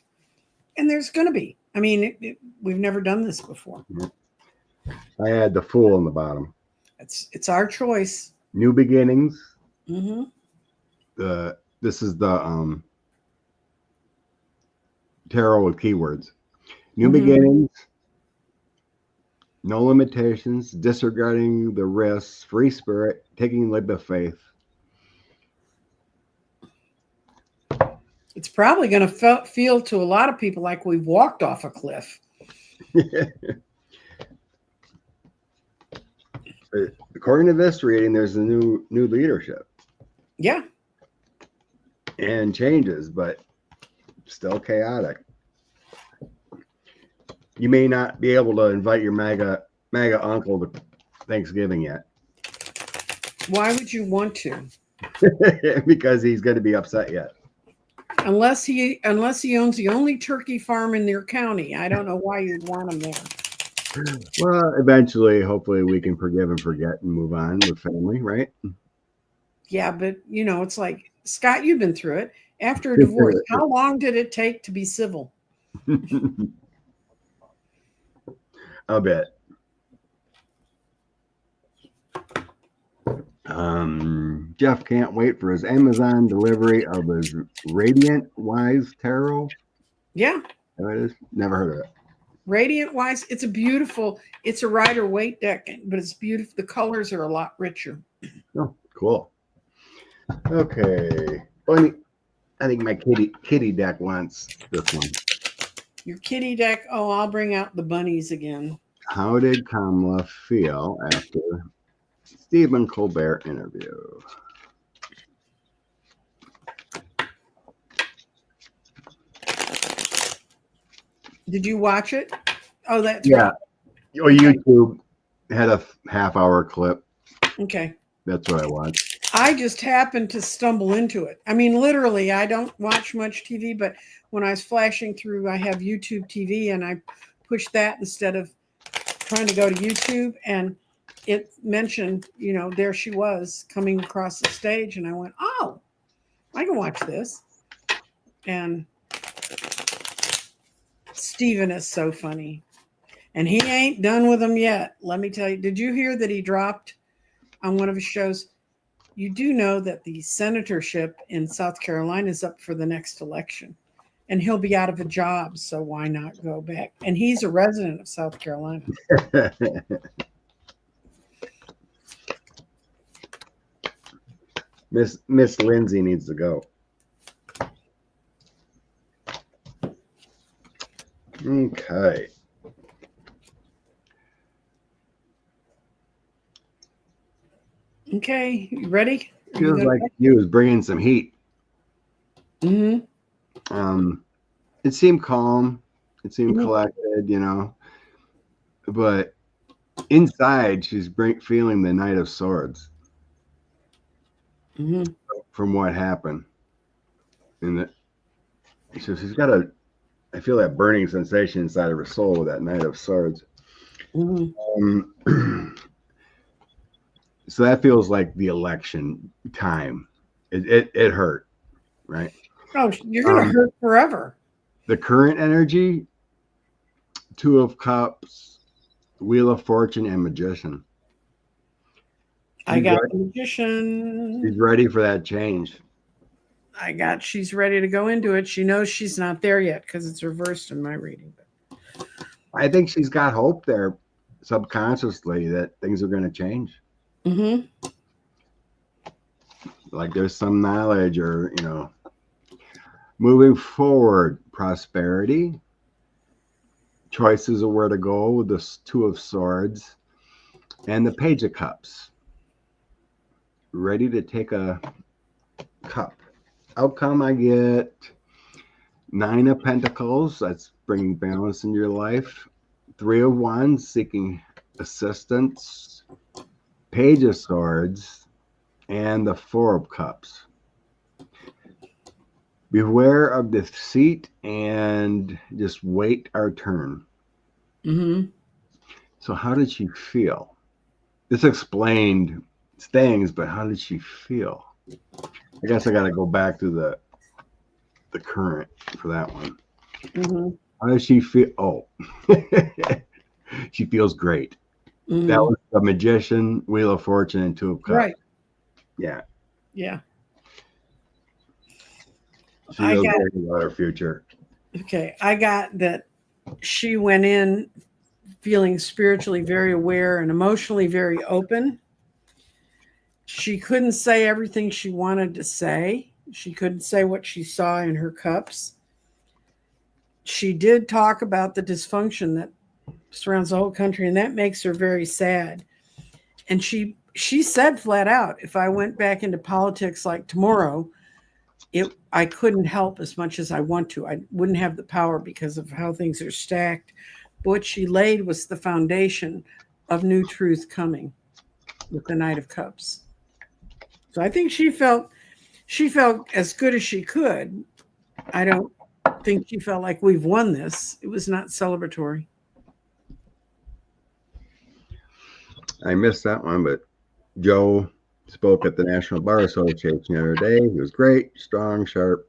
and there's going to be, I mean, we've never done this before.
I had the Fool on the bottom.
It's our choice.
New beginnings.
Mm-hmm.
This is the tarot with keywords. New beginnings. No limitations, disregarding the risks, free spirit, taking leap of faith.
It's probably going to feel to a lot of people like we've walked off a cliff.
According to this reading, there's a new leadership.
Yeah.
And changes, but still chaotic. You may not be able to invite your MAGA uncle to Thanksgiving yet.
Why would you want to?
Because he's going to be upset yet.
Unless he owns the only turkey farm in your county. I don't know why you'd want him there.
Well, eventually, hopefully we can forgive and forget and move on with family, right?
Yeah, but it's like, Scott, you've been through it. After a divorce, how long did it take to be civil?
A bit. Jeff can't wait for his Amazon delivery of his Radiant Wise Tarot.
Yeah.
There it is. Never heard of it.
Radiant Wise. It's a Rider-Waite deck, but it's beautiful. The colors are a lot richer.
Oh, cool. Okay. Well, I think my kitty deck wants this one.
Your kitty deck. Oh, I'll bring out the bunnies again.
How did Kamala feel after Stephen Colbert interview?
Did you watch it? Oh, that's
Yeah.
right.
Or YouTube had a half-hour clip.
Okay.
That's what I watched.
I just happened to stumble into it. I mean, literally, I don't watch much TV, but when I was flashing through, I have YouTube TV, and I pushed that instead of trying to go to YouTube, and it mentioned, there she was coming across the stage, and I went, oh, I can watch this. And Steven is so funny. And he ain't done with them yet. Let me tell you. Did you hear that he dropped on one of his shows? You do know that the senatorship in South Carolina is up for the next election, and he'll be out of a job, so why not go back? And he's a resident of South Carolina.
Miss Lindsay needs to go. Okay.
Okay, you ready?
Feels like he was bringing some heat.
Mm-hmm.
It seemed calm. It seemed collected, but inside she's feeling the Knight of Swords from what happened. And so she's got I feel that burning sensation inside of her soul with that Knight of Swords. So that feels like the election time. It hurt, right?
Oh, you're going to hurt forever.
The current energy, Two of Cups, Wheel of Fortune, and Magician.
I got the Magician.
She's ready for that change.
She's ready to go into it. She knows she's not there yet because it's reversed in my reading.
I think she's got hope there subconsciously that things are going to change. Like there's some knowledge or, moving forward, prosperity, choices of where to go with the Two of Swords and the Page of Cups. Ready to take a cup. Outcome, I get Nine of Pentacles. That's bringing balance in your life. Three of Wands, seeking assistance. Page of Swords and the Four of Cups. Beware of deceit and just wait our turn. So how did she feel? This explained things, but how did she feel? I guess I got to go back to the current for that one. How does she feel? Oh, she feels great. That was the Magician, Wheel of Fortune, and Two of Cups.
Right.
Yeah.
Yeah.
She knows very about her future.
Okay. I got that she went in feeling spiritually very aware and emotionally very open. She couldn't say everything she wanted to say. She couldn't say what she saw in her cups. She did talk about the dysfunction that surrounds the whole country, and that makes her very sad. And she said flat out, if I went back into politics like tomorrow, I couldn't help as much as I want to. I wouldn't have the power because of how things are stacked. But what she laid was the foundation of new truth coming with the Knight of Cups. So I think she felt as good as she could. I don't think she felt like we've won this. It was not celebratory.
I missed that one, but Joe spoke at the National Bar Association the other day. He was great, strong, sharp.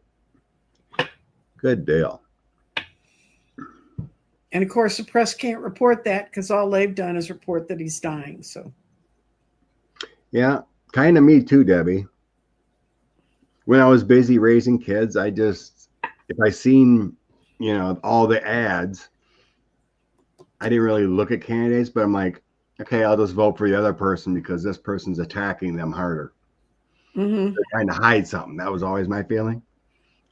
Good deal.
And of course, the press can't report that because all they've done is report that he's dying. So,
yeah, kind of me too, Debbie. When I was busy raising kids, if I seen, all the ads, I didn't really look at candidates, but I'm like, okay, I'll just vote for the other person because this person's attacking them harder. They're trying to hide something. That was always my feeling.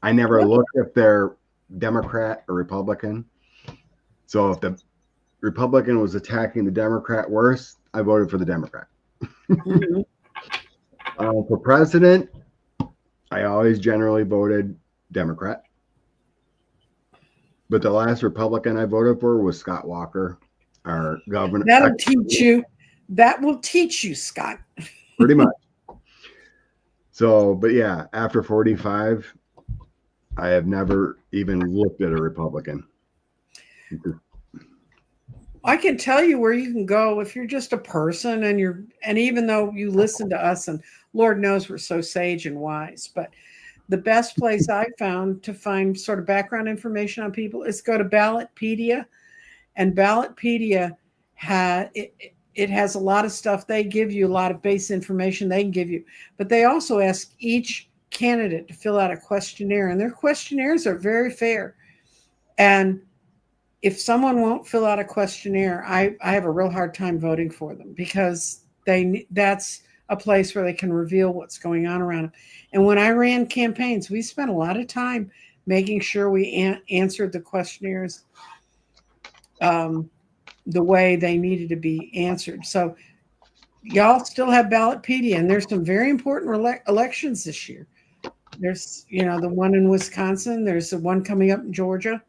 I never looked if they're Democrat or Republican. So if the Republican was attacking the Democrat worse, I voted for the Democrat. For president, I always generally voted Democrat. But the last Republican I voted for was Scott Walker, our governor.
That'll teach you. That will teach you, Scott.
Pretty much. So, but yeah, after 45, I have never even looked at a Republican.
I can tell you where you can go if you're just a person and even though you listen to us, and Lord knows we're so sage and wise, but the best place I found to find sort of background information on people is go to Ballotpedia, and Ballotpedia it has a lot of stuff. They give you a lot of base information they can give you, but they also ask each candidate to fill out a questionnaire, and their questionnaires are very fair. And if someone won't fill out a questionnaire, I have a real hard time voting for them, because that's a place where they can reveal what's going on around them. And when I ran campaigns, we spent a lot of time making sure we answered the questionnaires the way they needed to be answered. So y'all still have Ballotpedia, and there's some very important elections this year. There's, the one in Wisconsin. There's the one coming up in Georgia.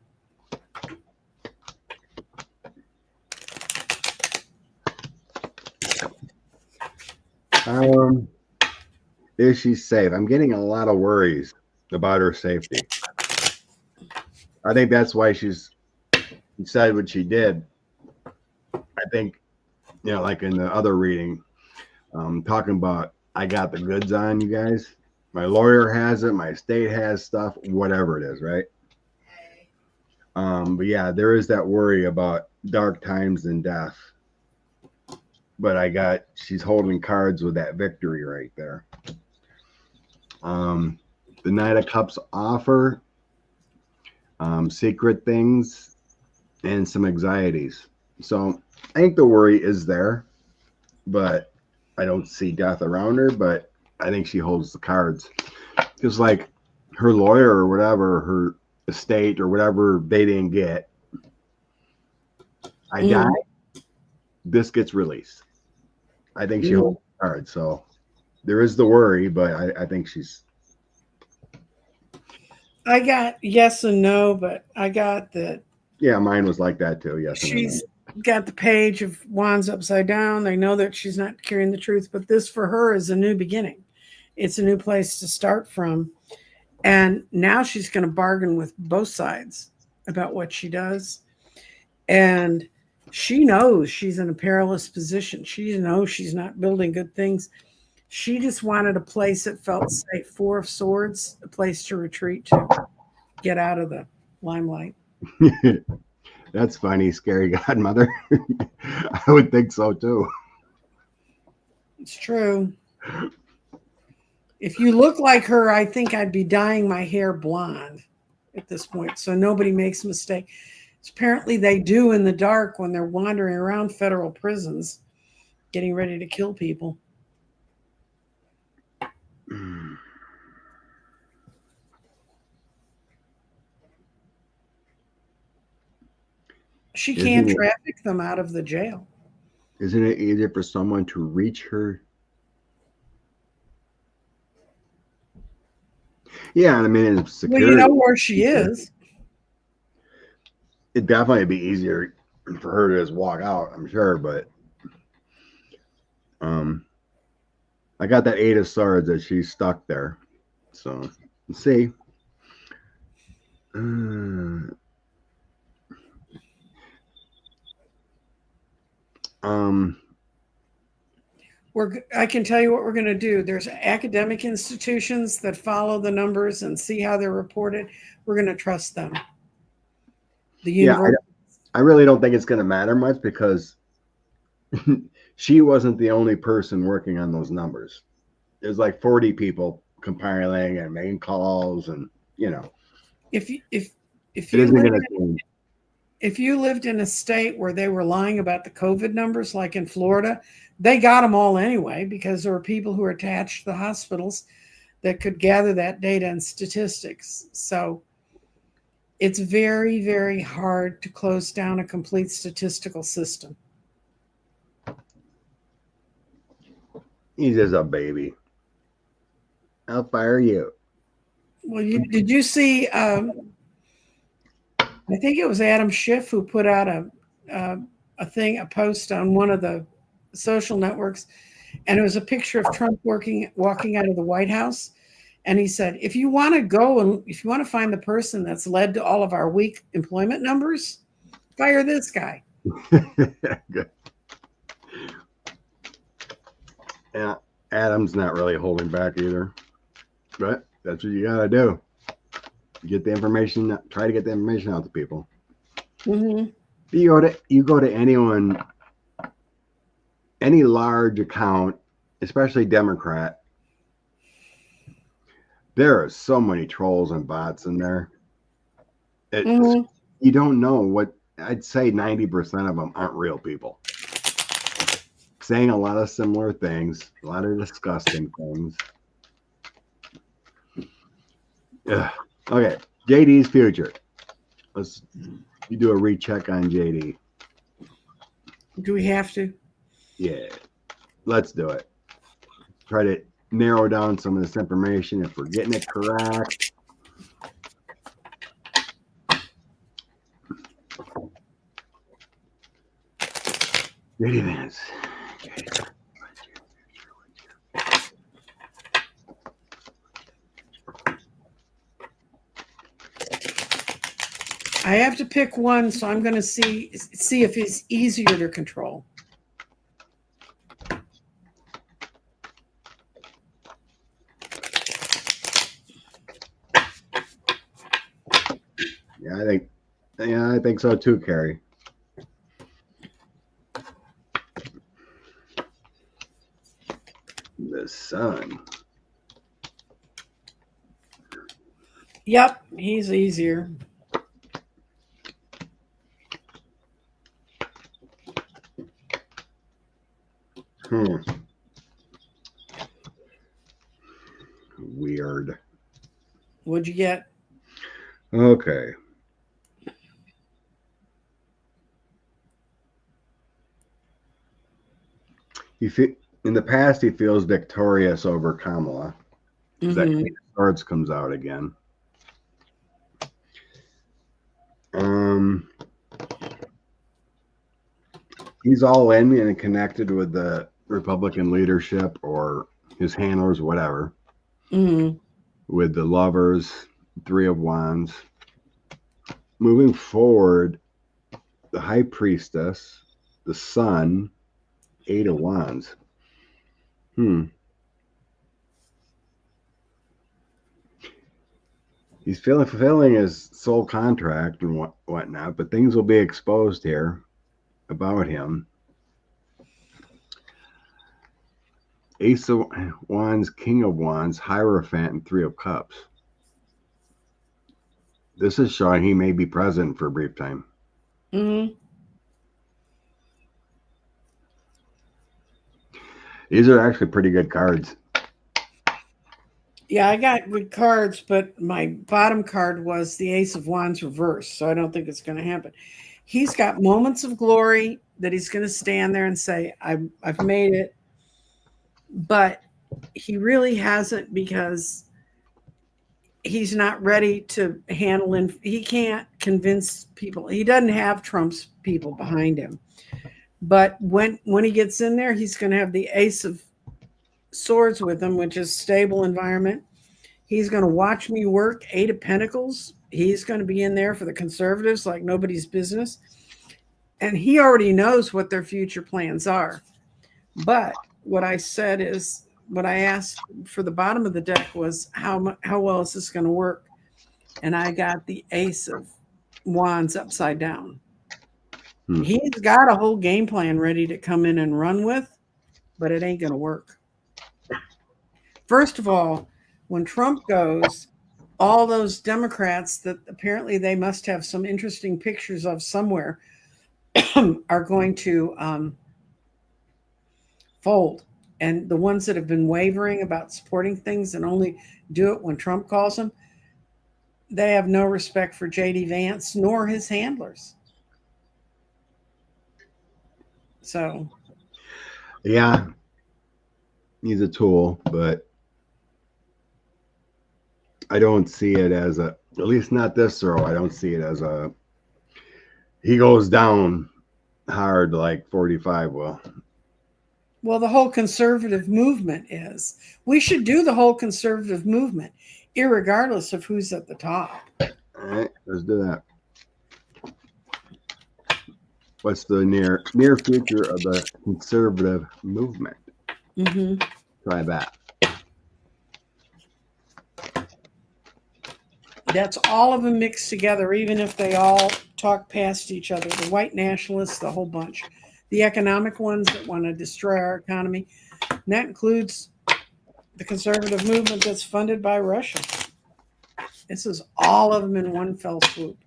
Is she safe? I'm getting a lot of worries about her safety. I think that's why she said what she did. I think, like in the other reading, talking about, I got the goods on you guys. My lawyer has it. My state has stuff, whatever it is, right? But yeah, there is that worry about dark times and death. But she's holding cards with that victory right there. The Knight of Cups offer secret things and some anxieties. So I think the worry is there, but I don't see death around her, but I think she holds the cards. Just like her lawyer or whatever, her estate or whatever they didn't get. I die, this gets released. I think she holds the cards. So there is the worry, but I think she's.
I got yes and no, but I got that.
Yeah, mine was like that too. Yes.
She's got the page of wands upside down. They know that she's not carrying the truth, but this for her is a new beginning. It's a new place to start from. And now she's going to bargain with both sides about what she does. And she knows she's in a perilous position. She knows she's not building good things. She just wanted a place that felt safe. Four of Swords, a place to retreat to, get out of the limelight.
That's funny, scary godmother. I would think so too.
It's true. If you look like her, I think I'd be dyeing my hair blonde at this point, so nobody makes a mistake. Apparently they do in the dark when they're wandering around federal prisons, getting ready to kill people. She can't traffic them out of the jail.
Isn't it easier for someone to reach her? Yeah, I mean, it's security.
Well, you know where she is.
It'd definitely be easier for her to just walk out, I'm sure, but I got that 8 of Swords that she's stuck there. So let's see.
I can tell you what we're going to do. There's academic institutions that follow the numbers and see how they're reported. We're going to trust them. The university.
I really don't think it's going to matter much, because she wasn't the only person working on those numbers. There's like 40 people compiling and making calls, and
if you lived in a state where they were lying about the COVID numbers, like in Florida, they got them all anyway, because there were people who were attached to the hospitals that could gather that data and statistics. So it's very, very hard to close down a complete statistical system.
He's just a baby. I'll fire you.
Well, did you see I think it was Adam Schiff who put out a post on one of the social networks, and it was a picture of Trump walking out of the White House, and he said, "If you want to go and if you want to find the person that's led to all of our weak employment numbers, fire this guy."
Good. Yeah, Adam's not really holding back either, but that's what you gotta do. Get the information. Try to get the information out to people.
Mm-hmm.
You go to anyone, any large account, especially Democrat. There are so many trolls and bots in there. You don't know what. I'd say 90% of them aren't real people. Saying a lot of similar things, a lot of disgusting things. Ugh. Okay, JD's future. You do a recheck on JD.
Do we have to?
Yeah, let's do it. Try to narrow down some of this information if we're getting it correct. JD Vance.
I have to pick one, so I'm going to see if it's easier to control.
Yeah, I think so too, Carrie. The sun.
Yep, he's easier.
Weird.
What'd you get?
Okay. In the past, he feels victorious over Kamala. That Queen of Swords comes out again. He's all in and connected with the Republican leadership or his handlers, whatever. With the Lovers, Three of Wands. Moving forward, the High Priestess, the Sun, Eight of Wands. He's fulfilling his soul contract and whatnot, but things will be exposed here about him. Ace of Wands, King of Wands, Hierophant, and Three of Cups. This is showing he may be present for a brief time. These are actually pretty good cards.
Yeah, I got good cards, but my bottom card was the Ace of Wands reversed, so I don't think it's going to happen. He's got moments of glory that he's going to stand there and say, I've made it. But he really hasn't, because he's not ready to handle it. He can't convince people. He doesn't have Trump's people behind him. But when he gets in there, he's going to have the Ace of Swords with him, which is stable environment. He's going to watch me work. Eight of Pentacles. He's going to be in there for the conservatives like nobody's business. And he already knows what their future plans are. But what I said is, what I asked for the bottom of the deck was, how well is this going to work? And I got the Ace of Wands upside down. He's got a whole game plan ready to come in and run with, but it ain't going to work. First of all, when Trump goes, all those Democrats that apparently they must have some interesting pictures of somewhere are going to fold. And the ones that have been wavering about supporting things and only do it when Trump calls them, they have no respect for JD Vance nor his handlers. So,
yeah, he's a tool, but I don't see it as at least not this throw. I don't see it as a he goes down hard like 45 will.
Well, the whole conservative movement is. We should do the whole conservative movement, irregardless of who's at the top.
All right, let's do that. What's the near future of the conservative movement?
Mm-hmm.
Try that.
That's all of them mixed together, even if they all talk past each other. The white nationalists, the whole bunch. The economic ones that want to destroy our economy. And that includes the conservative movement that's funded by Russia. This is all of them in one fell swoop.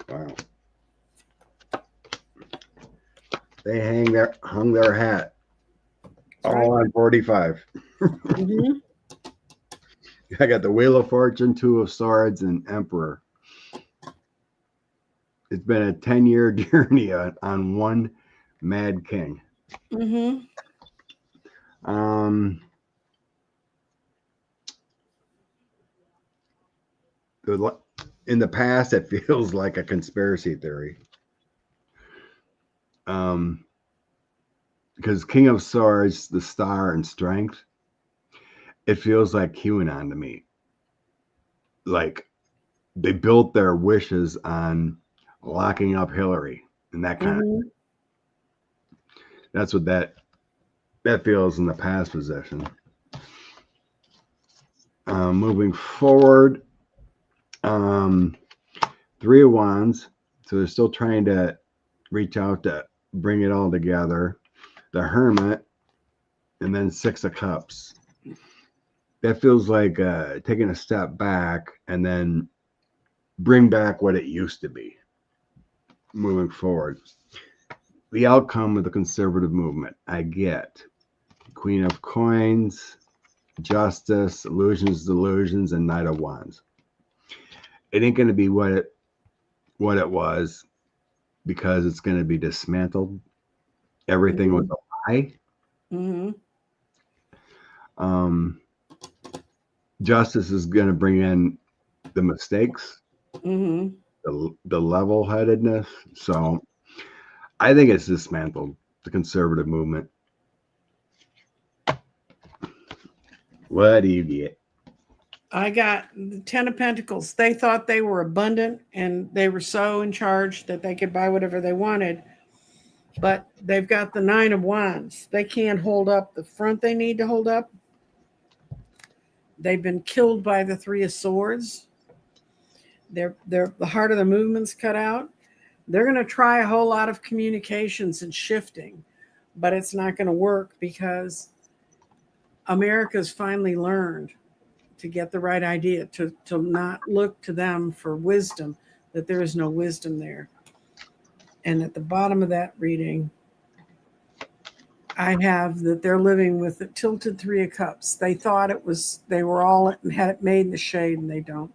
Wow. They hung their hat all on 45.
Mm-hmm.
I got the Wheel of Fortune, Two of Swords, and Emperor. It's been a 10-year journey on one mad king.
Mm-hmm.
In the past, it feels like a conspiracy theory. Because King of Swords, the star and strength, it feels like QAnon to me. Like they built their wishes on locking up Hillary and that kind of. That's what that feels in the past position. Moving forward, Three of Wands. So they're still trying to reach out to bring it all together. The Hermit, and then Six of Cups. That feels like taking a step back and then bring back what it used to be moving forward. The outcome of the conservative movement, I get Queen of Coins, Justice, Illusions, Delusions, and Knight of Wands. It ain't going to be what it was, because it's going to be dismantled. Everything was a lie.
Mm-hmm.
Justice is going to bring in the mistakes,
Mm-hmm.
the level-headedness. So I think it's dismantled, the conservative movement. What do you get?
I got the Ten of Pentacles. They thought they were abundant and they were so in charge that they could buy whatever they wanted. But they've got the Nine of Wands. They can't hold up the front they need to hold up. They've been killed by the Three of Swords. They're the heart of the movement's cut out. They're going to try a whole lot of communications and shifting, but it's not going to work because America's finally learned to get the right idea, to not look to them for wisdom, that there is no wisdom there. And at the bottom of that reading, I have that they're living with the tilted Three of Cups. They thought they were all and had it made in the shade, and they don't.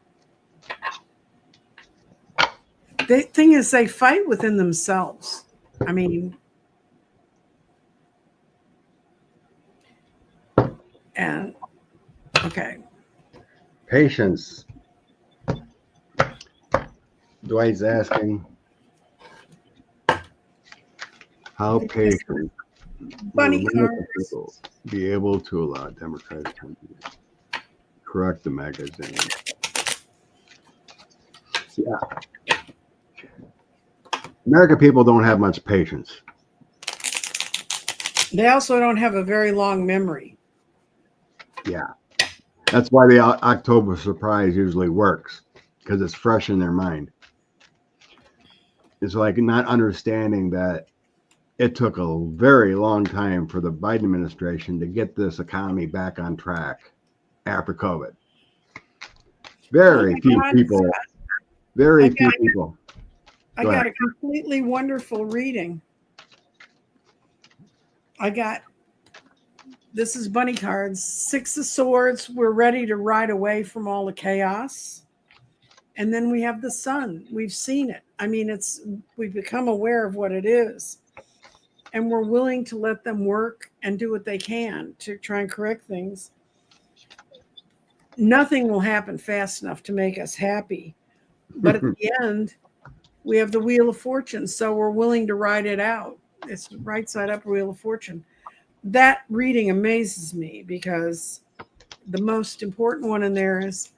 The thing is, they fight within themselves. I mean, and okay.
Patience. Dwight's asking, how patient
Bunny
will
cards.
people be able to allow Democratic countries correct the magazine? Yeah. American people don't have much patience.
They also don't have a very long memory.
Yeah. That's why the October surprise usually works, because it's fresh in their mind. It's like not understanding that it took a very long time for the Biden administration to get this economy back on track after COVID. Very few people.
I got a completely wonderful reading. This is bunny cards. Six of Swords. We're ready to ride away from all the chaos. And then we have the Sun. We've seen it. I mean, we've become aware of what it is. and we're willing to let them work and do what they can to try and correct things, nothing will happen fast enough to make us happy. But at the end, we have the Wheel of Fortune, so we're willing to ride it out. It's the right side up Wheel of Fortune. That reading amazes me because the most important one in there is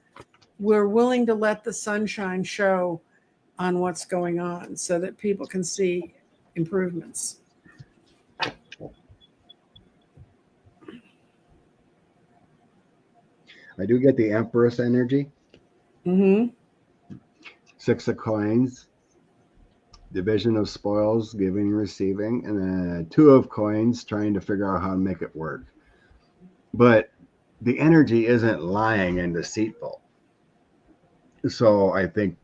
we're willing to let the sunshine show on what's going on so that people can see improvements.
I do get the Empress energy.
Mm-hmm.
6 of coins, division of spoils, giving, receiving, and then 2 of coins, trying to figure out how to make it work. But the energy isn't lying and deceitful. So I think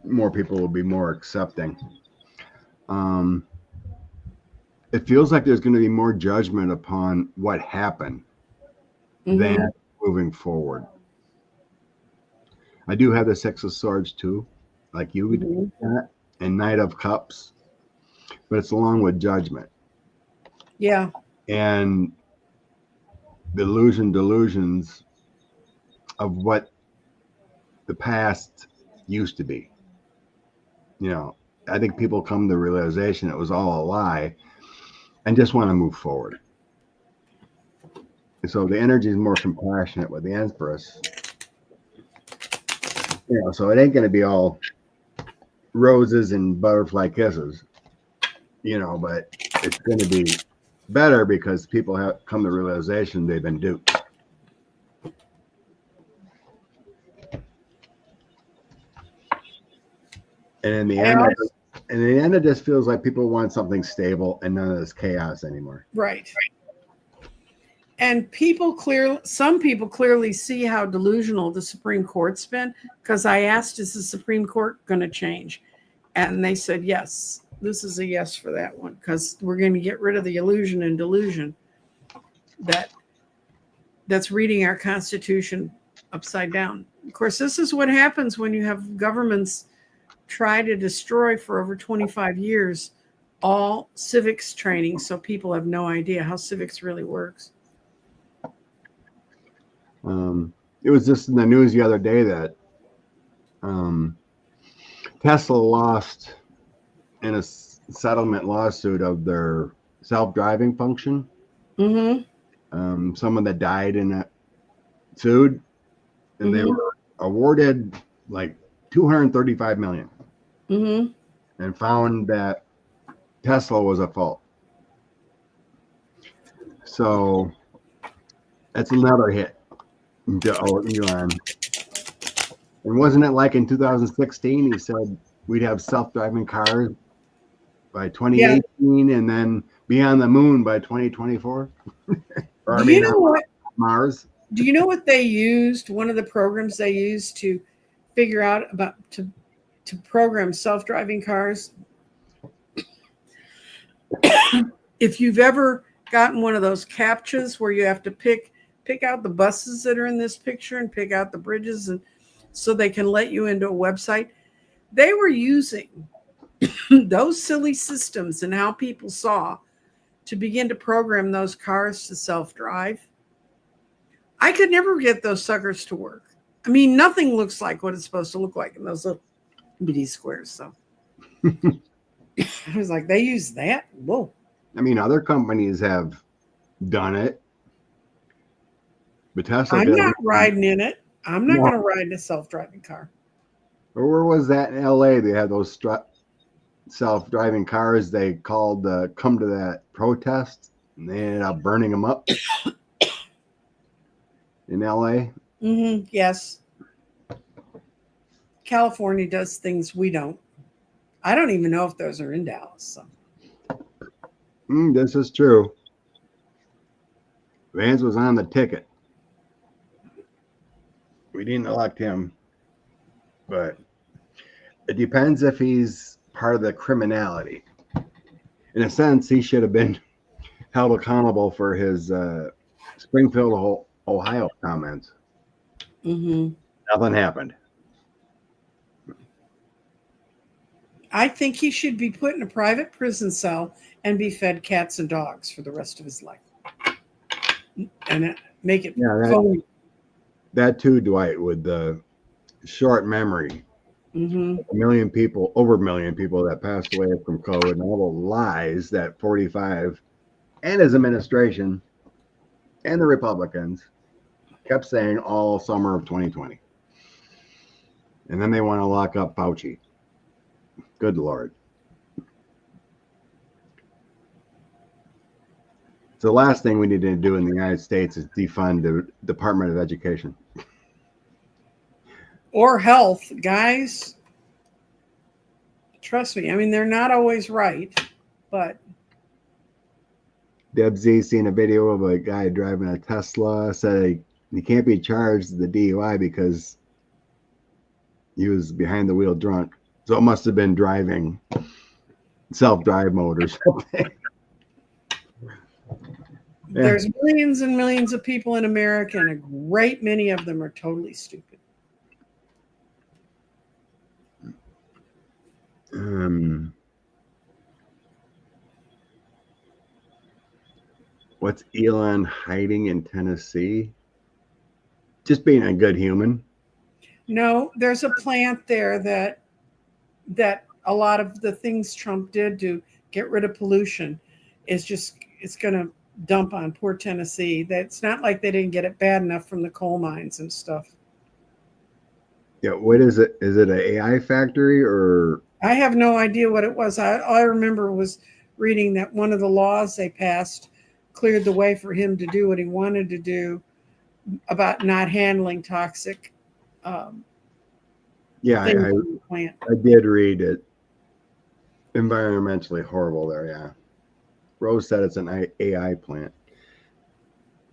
more people will be more accepting. It feels like there's going to be more judgment upon what happened than moving forward. I do have the 6 of Swords too, like you would do that, and Knight of Cups, but it's along with judgment.
Yeah.
And delusions of what the past used to be. You know, I think people come to the realization it was all a lie and just want to move forward. And so the energy is more compassionate with the Empress. You know, so it ain't going to be all roses and butterfly kisses, you know, but it's going to be better because people have come to the realization they've been duped. And in the end, it just feels like people want something stable and none of this chaos anymore.
Right. And some people clearly see how delusional the Supreme Court's been, because I asked, is the Supreme Court going to change? And they said, yes, this is a yes for that one, because we're going to get rid of the illusion and delusion that's reading our Constitution upside down. Of course, this is what happens when you have governments try to destroy for over 25 years all civics training, so people have no idea how civics really works.
It was just in the news the other day that Tesla lost in a settlement lawsuit of their self-driving function. Someone that died in that sued, and they were awarded like $235 million, and found that Tesla was at fault. So that's another hit to Elon. And wasn't it like in 2016 he said we'd have self-driving cars by 2018 and then be on the moon by 2024? Or
Do you know what?
Mars.
Do you know what they used? One of the programs they used to figure out about to program self-driving cars. If you've ever gotten one of those CAPTCHAs where you have to pick out the buses that are in this picture and pick out the bridges, and so they can let you into a website, they were using those silly systems and how people saw to begin to program those cars to self-drive. I could never get those suckers to work. I mean, nothing looks like what it's supposed to look like in those little bitty squares. So I was like, they use that? Whoa.
I mean, other companies have done it. But Tesla,
I'm not riding in it. I'm not going to ride in a self-driving car.
Or where was that in LA? They had those self-driving cars they called come to that protest, and they ended up burning them up in LA.
Yes. California does things we don't. I don't even know if those are in Dallas. So.
This is true. Vance was on the ticket. We didn't elect him, but it depends if he's part of the criminality. In a sense, he should have been held accountable for his Springfield, Ohio comments. Nothing happened.
I think he should be put in a private prison cell and be fed cats and dogs for the rest of his life. And make it phony.
That too, Dwight, with the short memory.
Mm-hmm.
Over a million people that passed away from COVID, and all the lies that 45 and his administration and the Republicans kept saying all summer of 2020. And then they want to lock up Fauci. Good Lord. So the last thing we need to do in the United States is defund the Department of Education.
Or health, guys. Trust me. I mean, they're not always right, but.
Deb Z seen a video of a guy driving a Tesla, said he can't be charged the DUI because he was behind the wheel drunk. So it must have been driving self-drive mode or something.
There's millions and millions of people in America, and a great many of them are totally stupid.
What's Elon hiding in Tennessee? Just being a good human. No,
there's a plant there that a lot of the things Trump did to get rid of pollution it's going to dump on poor Tennessee. It's not like they didn't get it bad enough from the coal mines and stuff.
Yeah, what is it? Is it an AI factory or?
I have no idea what it was. All I remember was reading that one of the laws they passed cleared the way for him to do what he wanted to do about not handling toxic.
Yeah, I did read it. Environmentally horrible there, yeah. Rose said it's an AI plant.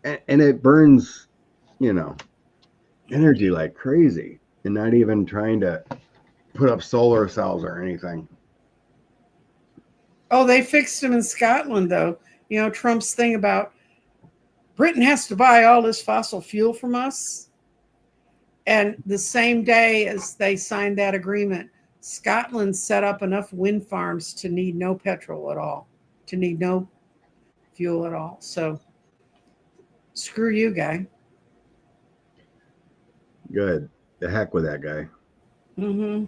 And it burns, energy like crazy and not even trying to put up solar cells or anything.
Oh, they fixed them in Scotland, though. Trump's thing about Britain has to buy all this fossil fuel from us. And the same day as they signed that agreement, Scotland set up enough wind farms to need no petrol at all, to need no fuel at all. So screw you, guy.
Good. The heck with that guy.
Mm-hmm.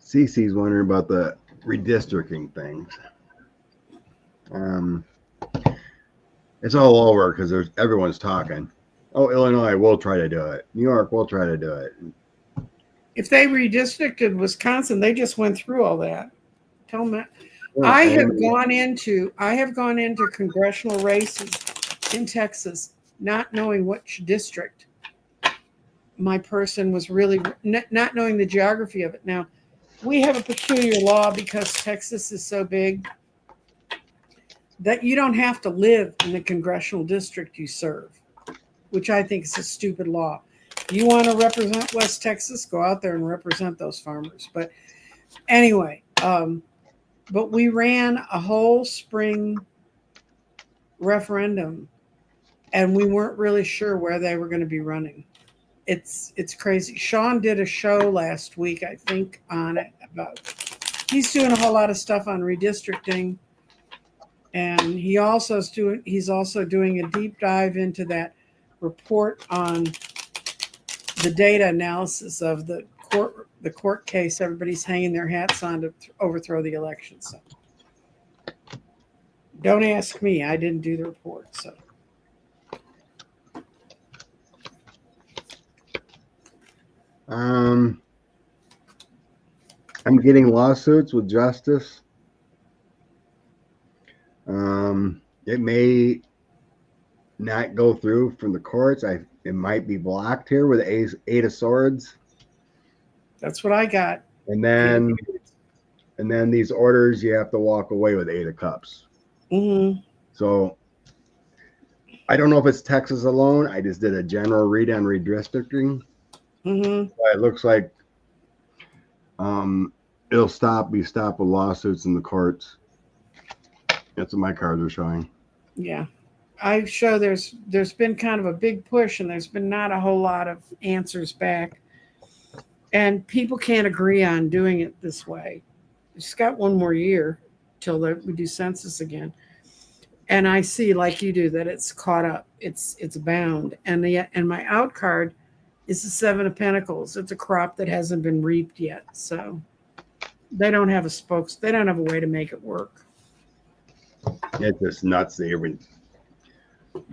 Cece's wondering about the redistricting things. It's all over because everyone's talking. Oh, Illinois will try to do it. New York will try to do it.
If they redistricted Wisconsin, they just went through all that. Tell them that. I have gone into congressional races in Texas, not knowing which district my person was really, not knowing the geography of it. Now, we have a peculiar law because Texas is so big that you don't have to live in the congressional district you serve, which I think is a stupid law. You want to represent West Texas, go out there and represent those farmers. But anyway, but we ran a whole spring referendum and we weren't really sure where they were going to be running. It's crazy. Sean did a show last week, I think, on it about, he's doing a whole lot of stuff on redistricting. And he's also doing a deep dive into that report on the data analysis of the court case everybody's hanging their hats on to overthrow the election. So don't ask me. I didn't do the report. So
I'm getting lawsuits with justice. It may not go through from the courts. It might be blocked here with Eight of Swords.
That's what I got.
And then these orders, you have to walk away with Eight of Cups.
Mm-hmm.
So I don't know if it's Texas alone. I just did a general read on redistricting.
Mm-hmm.
It looks like it'll be stopped with lawsuits in the courts. That's what my cards are showing.
Yeah. I show there's been kind of a big push, and there's been not a whole lot of answers back, and people can't agree on doing it this way. It's got one more year till we do census again, and I see, like you do, that it's caught up. It's bound, and my out card is the Seven of Pentacles. It's a crop that hasn't been reaped yet, so they don't have they don't have a way to make it work.
It's just nuts that you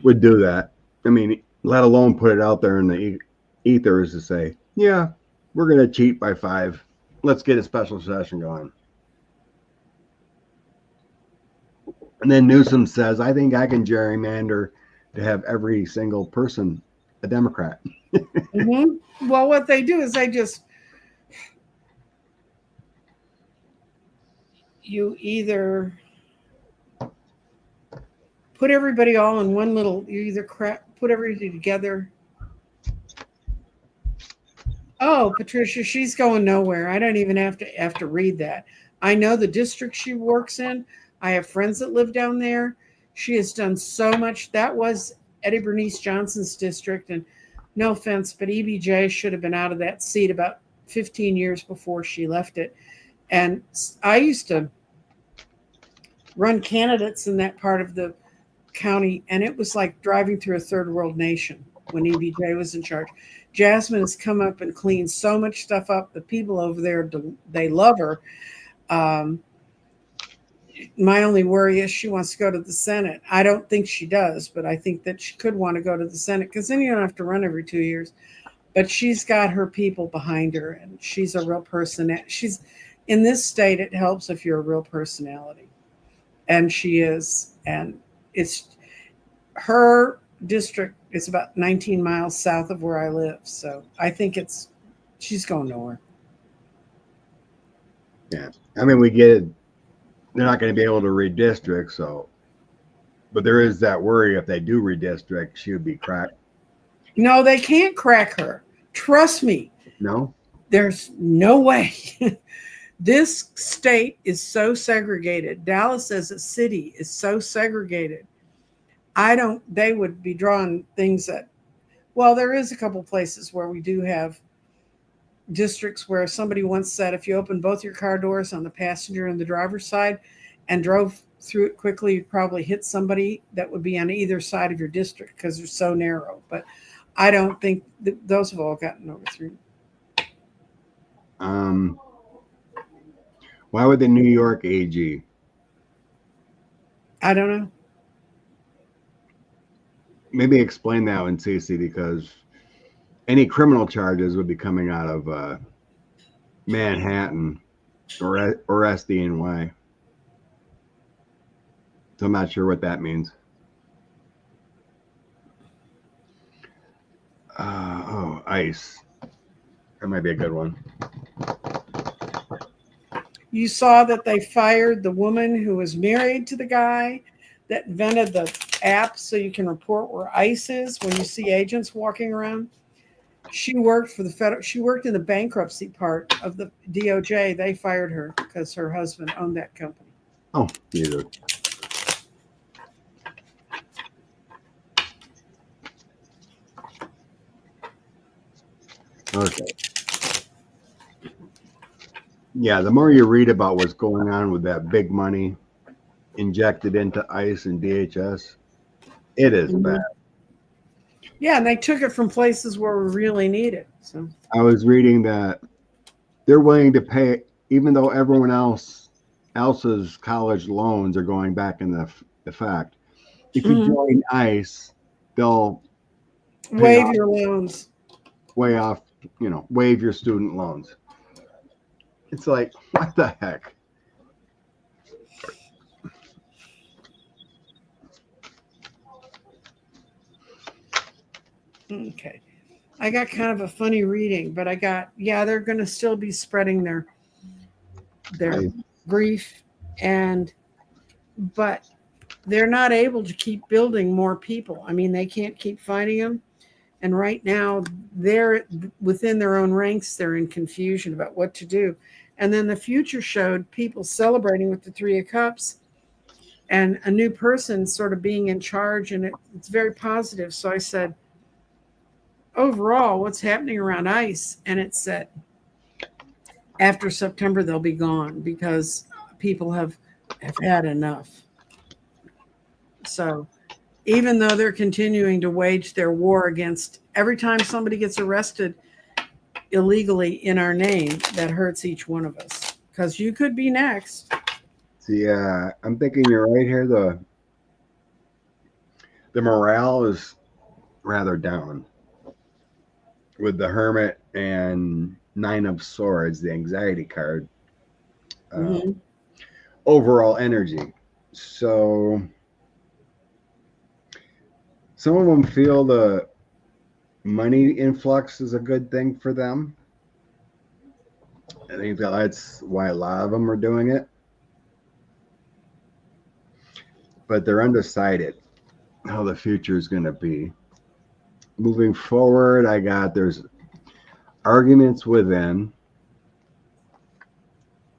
would do that. I mean, let alone put it out there in the ethers to say, yeah, we're going to cheat by 5. Let's get a special session going. And then Newsom says, I think I can gerrymander to have every single person a Democrat.
Mm-hmm. Well, what they do is you either put everybody all in one you either put everybody together. Oh, Patricia, she's going nowhere. I don't even have to read that. I know the district she works in. I have friends that live down there. She has done so much. That was Eddie Bernice Johnson's district, and no offense, but EBJ should have been out of that seat about 15 years before she left it. And I used to run candidates in that part of the county, and it was like driving through a third world nation when EBJ was in charge. Jasmine has come up and cleaned so much stuff up. The people over there, they love her. My only worry is she wants to go to the Senate. I don't think she does, but I think that she could want to go to the Senate, because then you don't have to run every 2 years. But she's got her people behind her, and she's a real person. She's in this state. It helps if you're a real personality, and she is. And it's her district is about 19 miles south of where I live, so I think she's going nowhere.
Yeah, I mean, we get it. They're not going to be able to redistrict, so. But there is that worry if they do redistrict, she would be cracked.
No, they can't crack her. Trust me.
No? There's
no way. This state is so segregated. Dallas as a city is so segregated. They would be drawing things that, well, there is a couple places where we do have districts where somebody once said if you open both your car doors on the passenger and the driver's side and drove through it quickly, you'd probably hit somebody that would be on either side of your district because they're so narrow. But I don't think those have all gotten overthrown.
Why would the New York AG?
I don't know.
Maybe explain that one, Cece, because any criminal charges would be coming out of Manhattan or SDNY. So I'm not sure what that means. ICE. That might be a good one.
You saw that they fired the woman who was married to the guy that invented the app so you can report where ICE is when you see agents walking around. She worked for she worked in the bankruptcy part of the DOJ. They fired her because her husband owned that company.
Oh, neither. Okay. Yeah, the more you read about what's going on with that big money injected into ICE and DHS, it is bad.
Yeah, and they took it from places where we really need it. So
I was reading that they're willing to pay, even though everyone else's college loans are going back in the effect. If you join ICE, they'll
waive your loans.
Waive your student loans. It's like, what the heck?
Okay. I got kind of a funny reading, but they're going to still be spreading their grief, but they're not able to keep building more people. I mean, they can't keep fighting them. And right now, they're within their own ranks. They're in confusion about what to do. And then the future showed people celebrating with the Three of Cups. and a new person sort of being in charge, and it's very positive. So I said, overall, what's happening around ICE? And it said, after September, they'll be gone because people have had enough. So even though they're continuing to wage their war against every time somebody gets arrested illegally in our name, that hurts each one of us because you could be next.
See, I'm thinking you're right here. The morale is rather down with the Hermit and Nine of Swords, the anxiety card.
Mm-hmm.
Overall energy. So some of them feel the money influx is a good thing for them. I think that's why a lot of them are doing it. But they're undecided how the future is going to be. Moving forward, there's arguments within.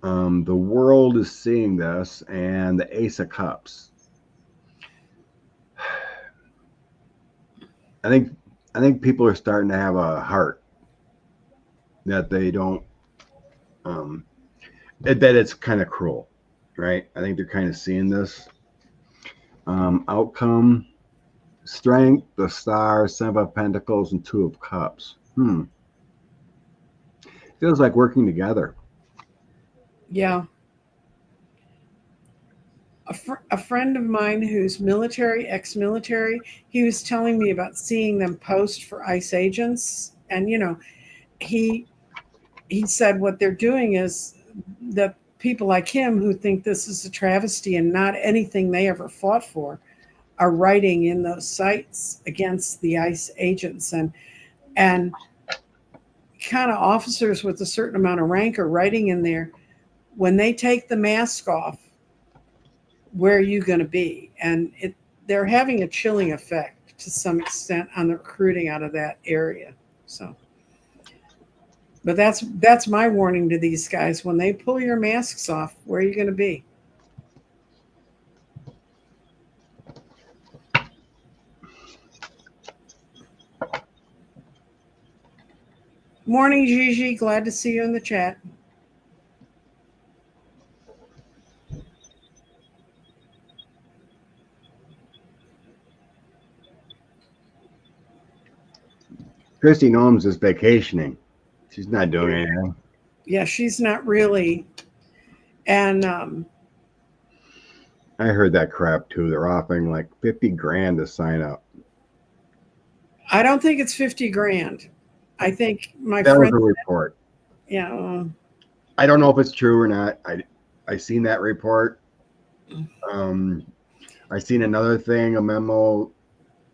The world is seeing this, and the Ace of Cups. I think people are starting to have a heart that they don't. That it's kind of cruel, right? I think they're kind of seeing this. Outcome, strength, the Star, Seven of Pentacles, and Two of Cups. Feels like working together.
Yeah. A friend of mine who's military, ex-military, he was telling me about seeing them post for ICE agents. And, he said what they're doing is that people like him who think this is a travesty and not anything they ever fought for are writing in those sites against the ICE agents. And kind of officers with a certain amount of rank are writing in there, when they take the mask off, where are you going to be? And they're having a chilling effect to some extent on the recruiting out of that area. So, but that's my warning to these guys. When they pull your masks off, where are you going to be? Morning, Gigi. Glad to see you in the chat.
Kristi Noem's is vacationing. She's not doing anything.
Yeah, she's not really. And
I heard that crap too. They're offering like $50,000 to sign up.
I don't think it's 50 grand. I think
that friend was a report.
Yeah.
I don't know if it's true or not. I seen that report. I seen another thing, a memo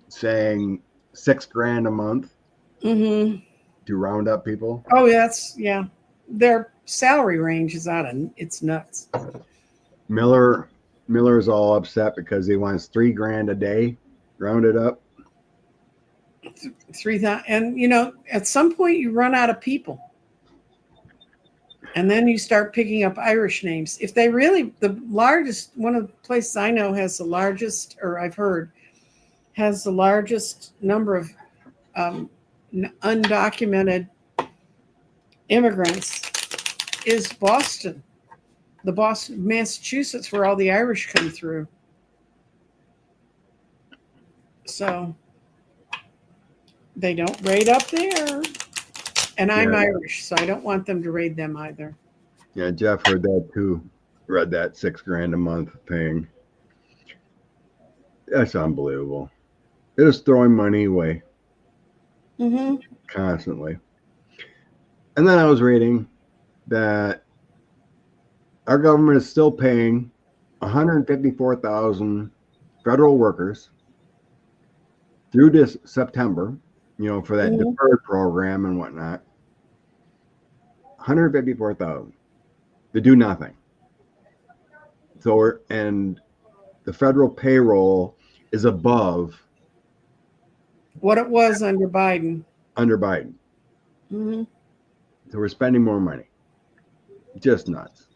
saying $6,000 a month to round up people.
Oh, yeah. Their salary range is it's nuts.
Miller's all upset because he wants $3,000 a day rounded up.
3,000, and at some point you run out of people, and then you start picking up Irish names. If they really, one of the places I know has the largest, or I've heard has the largest number of undocumented immigrants is Boston, Massachusetts, where all the Irish come through. So they don't raid up there. And I'm Irish, so I don't want them to raid them either.
Yeah, Jeff heard that too. Read that $6,000 a month thing. That's unbelievable. They're just throwing money away. Constantly. And then I was reading that our government is still paying 154,000 federal workers through this September, for that deferred program and whatnot. 154,000 to do nothing. So and the federal payroll is above
what it was under Biden.
So we're spending more money. Just nuts.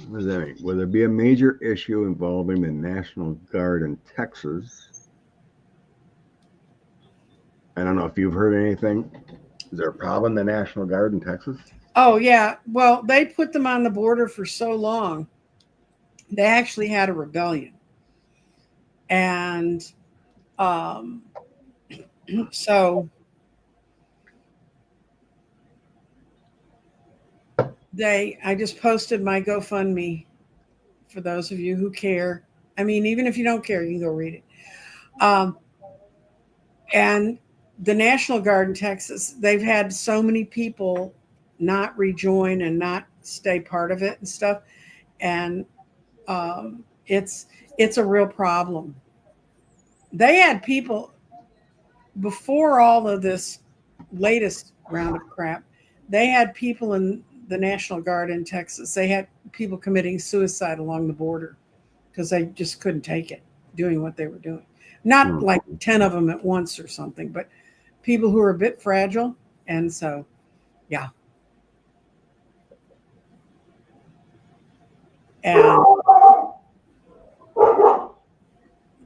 What does that mean? Will there be a major issue involving the National Guard in Texas? I don't know if you've heard anything. Is there a problem in the National Guard in Texas?
Oh, yeah. Well, they put them on the border for so long. They actually had a rebellion. And so I just posted my GoFundMe for those of you who care. I mean, even if you don't care, you can go read it. And the National Guard in Texas, they've had so many people not rejoin and not stay part of it and stuff. And it's a real problem. They had people before all of this latest round of crap. They had people in the National Guard in Texas. They had people committing suicide along the border because they just couldn't take it doing what they were doing. Not like 10 of them at once or something, but people who are a bit fragile. And so, yeah. And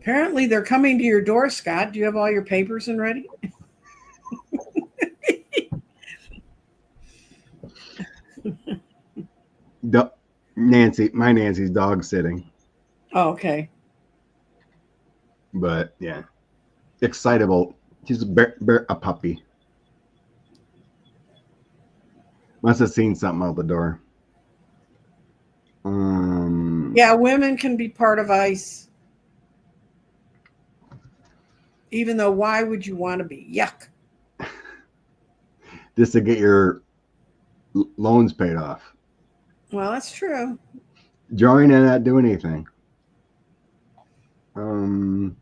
apparently they're coming to your door, Scott. Do you have all your papers and ready?
Nancy's dog sitting.
Oh, okay.
But yeah, excitable. She's a puppy. Must have seen something out the door.
Yeah, women can be part of ICE. Even though, why would you want to be? Yuck.
Just to get your loans paid off.
Well, that's true.
Join and not do anything. I'm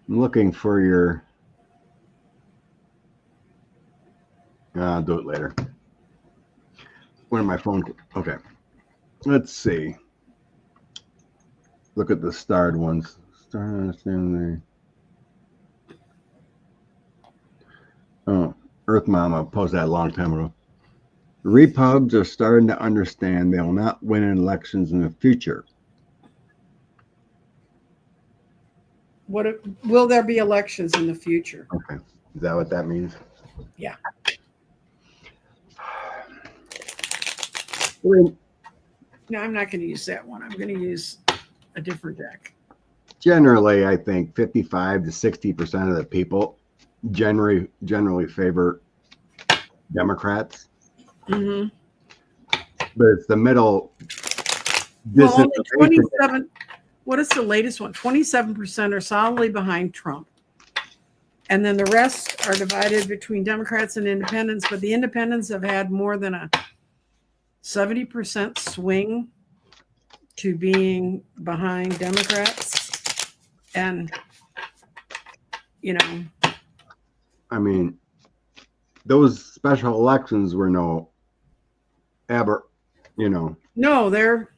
looking for your. I'll do it later. Where my phone? Okay. Let's see. Look at the starred ones. Starting to understand Earth Mama posted that a long time ago. Repubs are starting to understand they will not win elections in the future.
Will there be elections in the future?
Okay. Is that what that means?
Yeah. No, I'm not going to use that one. I'm going to use a different deck.
Generally, I think 55 to 60% of the people generally favor Democrats.
Mm-hmm.
But it's the middle.
Well, only 27. What is the latest one? 27% are solidly behind Trump. And then the rest are divided between Democrats and independents. But the independents have had more than a 70% swing to being behind Democrats. And, you know.
I mean, those special elections were no
No, they're.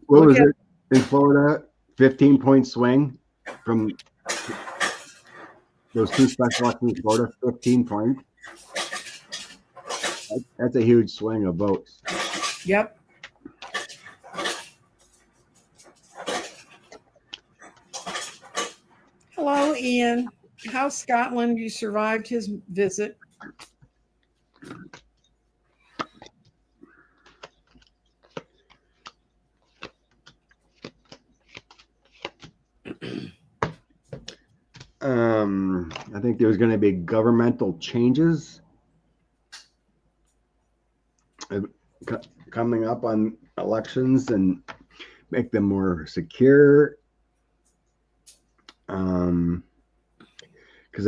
What was it in Florida? 15-point swing from those two special elections in Florida, 15 points. That's a huge swing of votes.
Yep. Hello, Ian. How's Scotland? You survived his visit.
I think there's going to be governmental changes coming up on elections and make them more secure. Because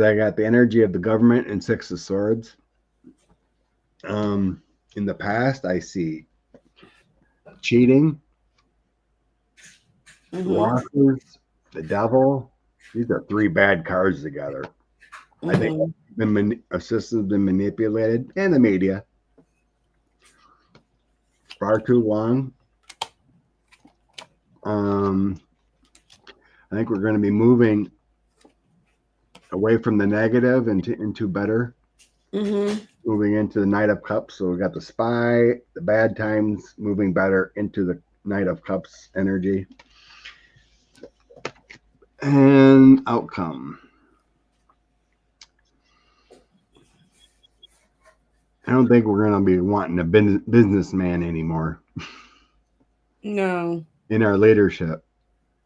I got the energy of the government and Six of Swords. In the past, I see cheating, losses, the devil. These are three bad cards together. I think the system has been manipulated, and the media far too long. I think we're going to be moving away from the negative into better.
Mm-hmm.
moving into the Knight of Cups. So we got the Spy, the Bad Times moving better into the Knight of Cups energy. And outcome. I don't think we're going to be wanting a businessman anymore
No.
in our leadership.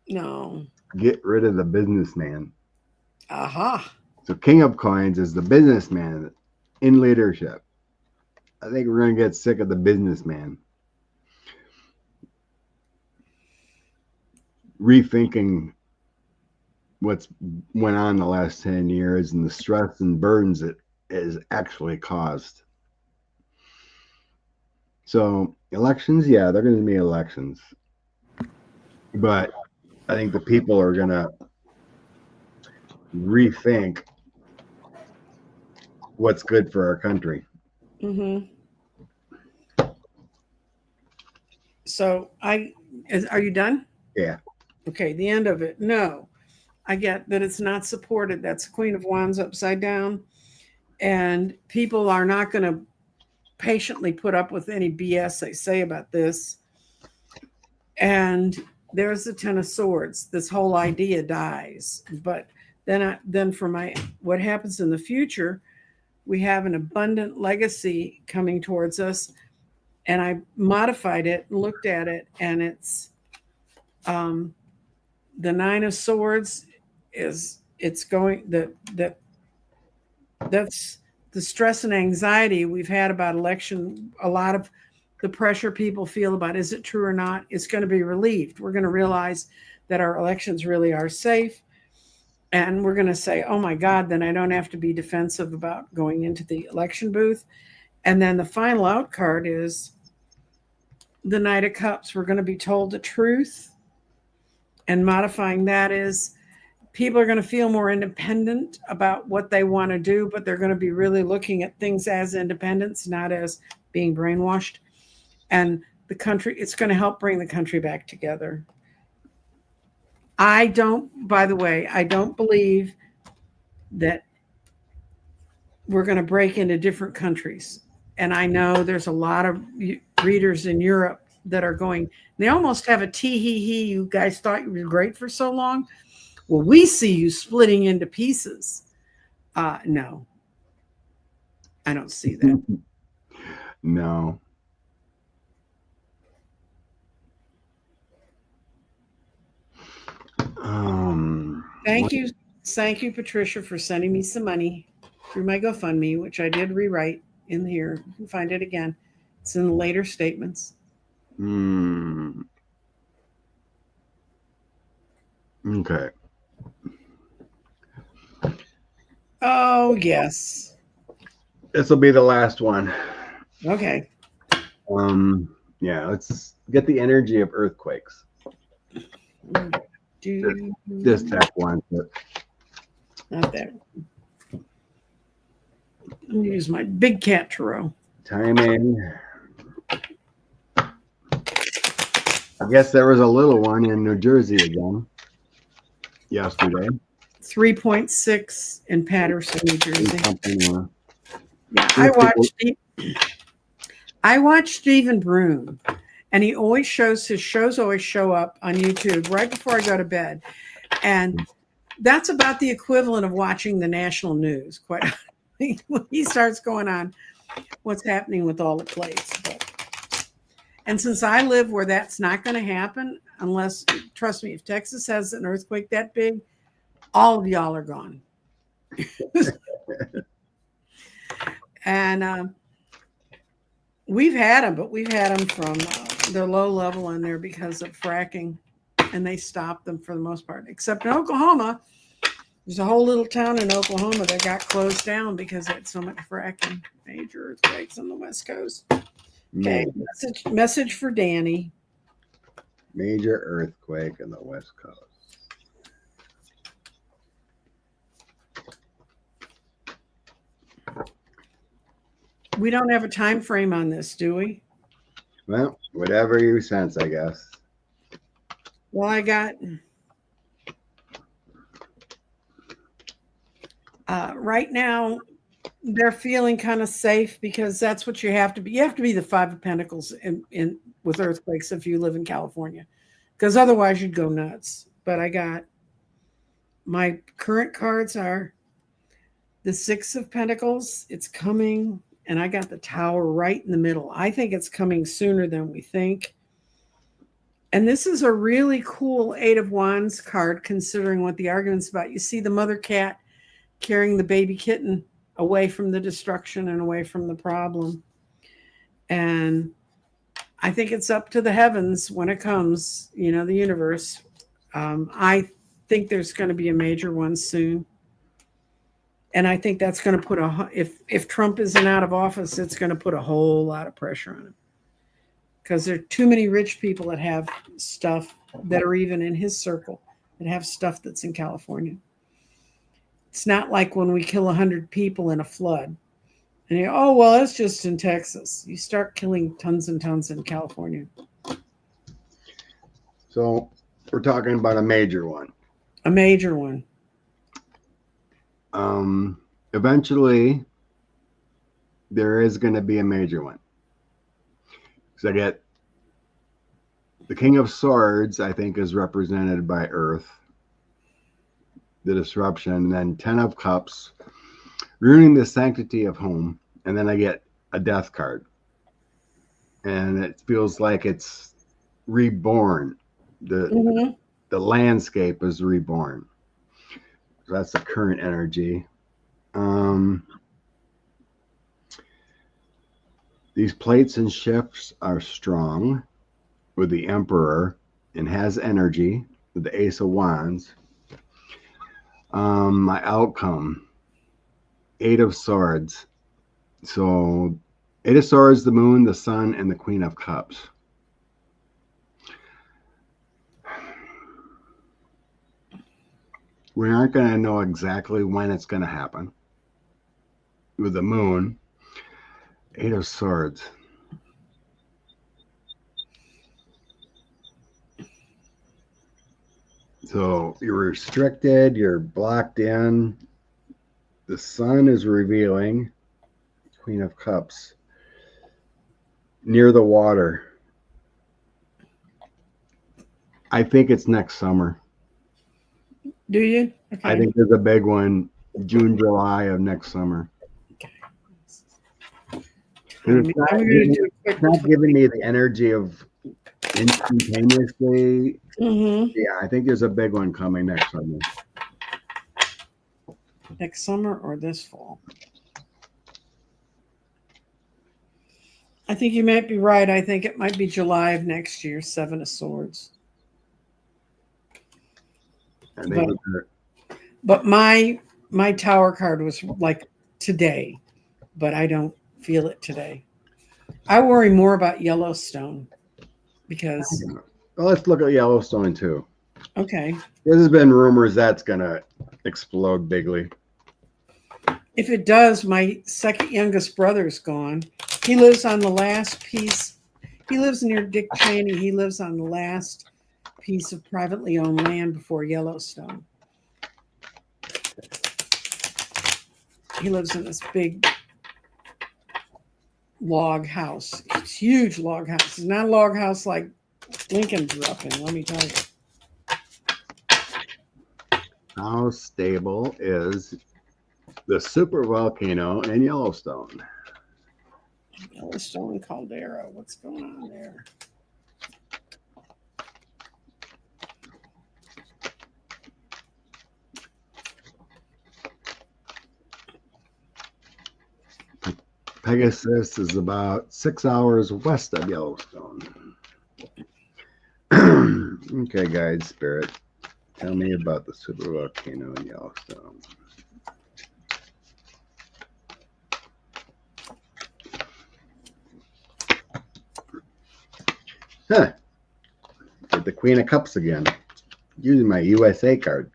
No.
Get rid of the businessman.
Aha.
So King of Coins is the businessman in leadership. I think we're going to get sick of the businessman. Rethinking what's went on the last 10 years and the stress and burdens it has actually caused. So elections, yeah, they're going to be elections. But I think the people are going to rethink what's good for our country.
Mm-hmm. So are you done?
Yeah.
Okay, the end of it. No. I get that it's not supported. That's Queen of Wands upside down. And people are not going to patiently put up with any BS they say about this. And there's the Ten of Swords. This whole idea dies. But then for what happens in the future, we have an abundant legacy coming towards us. And I modified it, looked at it, and it's the Nine of Swords it's going that's the stress and anxiety we've had about election. A lot of the pressure people feel about is it true or not, it's going to be relieved. We're going to realize that our elections really are safe, and we're going to say, oh my God, then I don't have to be defensive about going into the election booth. And then the final out card is the Knight of Cups. We're going to be told the truth, and modifying that is people are going to feel more independent about what they want to do, but they're going to be really looking at things as independence, not as being brainwashed. And the country, it's going to help bring the country back together. By the way, I don't believe that we're going to break into different countries. And I know there's a lot of readers in Europe that are going, they almost have a tee hee hee. You guys thought you were great for so long. Well, we see you splitting into pieces. No, I don't see that.
No.
Thank you, Patricia, for sending me some money through my GoFundMe, which I did rewrite in here. You can find it again. It's in the later statements.
Okay.
Oh, yes.
This will be the last one.
Okay.
Yeah, let's get the energy of earthquakes. This deck one.
Not that one. I'm going to use my big cat tarot.
Timing. I guess there was a little one in New Jersey again yesterday.
3.6 in Patterson, New Jersey. Yeah, I watched Stephen Broom, and his shows always show up on YouTube right before I go to bed. And that's about the equivalent of watching the national news, quite honestly, when he starts going on what's happening with all the plates. And since I live where that's not going to happen, unless, trust me, if Texas has an earthquake that big, all of y'all are gone. And we've had them, but we've had them from they're low level in there because of fracking, and they stopped them for the most part. Except in Oklahoma, there's a whole little town in Oklahoma that got closed down because it had so much fracking. Major earthquakes on the West Coast. Okay, message for Danny.
Major earthquake on the West Coast.
We don't have a time frame on this, do we?
Well, whatever you sense, I guess.
Well, I got right now they're feeling kind of safe because that's what you have to be. You have to be the Five of Pentacles in with earthquakes if you live in California, because otherwise you'd go nuts. But I got my current cards are the Six of Pentacles. It's coming, and I got the Tower right in the middle. I think it's coming sooner than we think. And this is a really cool Eight of Wands card, considering what the argument's about. You see the mother cat carrying the baby kitten away from the destruction and away from the problem. And I think it's up to the heavens when it comes, the universe. I think there's going to be a major one soon. And I think that's going to put if Trump isn't out of office, it's going to put a whole lot of pressure on him. Because there are too many rich people that have stuff that are even in his circle that have stuff that's in California. It's not like when we kill 100 people in a flood. And you go, oh, well, it's just in Texas. You start killing tons and tons in California.
So we're talking about a major one.
A major one.
Eventually, there is going to be a major one. Because I get the King of Swords, I think, is represented by Earth. The disruption, and then 10 of Cups, ruining the sanctity of home, and then I get a Death card, and it feels like it's reborn. The landscape is reborn. So that's the current energy. These plates and shifts are strong with the Emperor and has energy with the Ace of Wands. My outcome, Eight of Swords. So Eight of Swords, the Moon, the Sun, and the Queen of Cups. We aren't going to know exactly when it's going to happen. With the Moon, Eight of Swords. So you're restricted, you're blocked in. The Sun is revealing. Queen of Cups. Near the water. I think it's next summer.
Do you? Okay.
I think there's a big one, June, July of next summer.
Okay.
It's not giving me the energy of instantaneously. Yeah, I think there's a big one coming next summer.
Next summer or this fall? I think you might be right. I think it might be July of next year, Seven of Swords. But my Tower card was like today, but I don't feel it today. I worry more about Yellowstone because...
Well, let's look at Yellowstone too.
Okay.
There's been rumors that's going to explode bigly.
If it does, my second youngest brother's gone. He lives on the last piece. He lives near Dick Cheney. He lives on the last piece of privately owned land before Yellowstone. He lives in this big log house. It's a huge log house. It's not a log house like Lincoln grew up in, let me tell you.
How stable is the super volcano in Yellowstone?
Yellowstone caldera. What's going on there?
Pegasus is about 6 hours west of Yellowstone. Okay, guide spirit, tell me about the super volcano in Yellowstone. Huh. Get the Queen of Cups again. Using my USA card.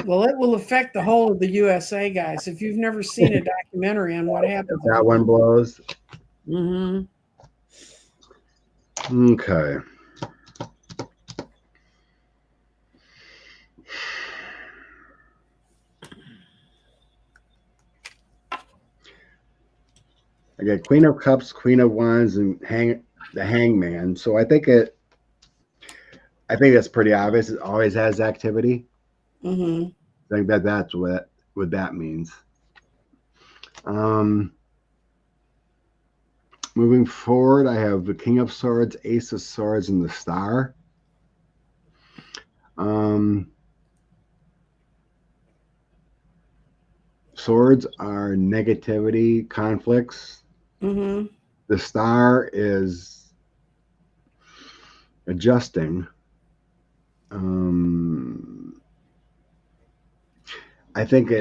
Well, it will affect the whole of the USA, guys. If you've never seen a documentary on what happens.
That one blows.
Mm-hmm.
Okay. I got Queen of Cups, Queen of Wands, and the Hangman. So I think that's pretty obvious. It always has activity.
Mm-hmm.
I think that's what that means. Moving forward, I have the King of Swords, Ace of Swords, and the Star. Swords are negativity, conflicts.
Mm-hmm.
The Star is adjusting. I think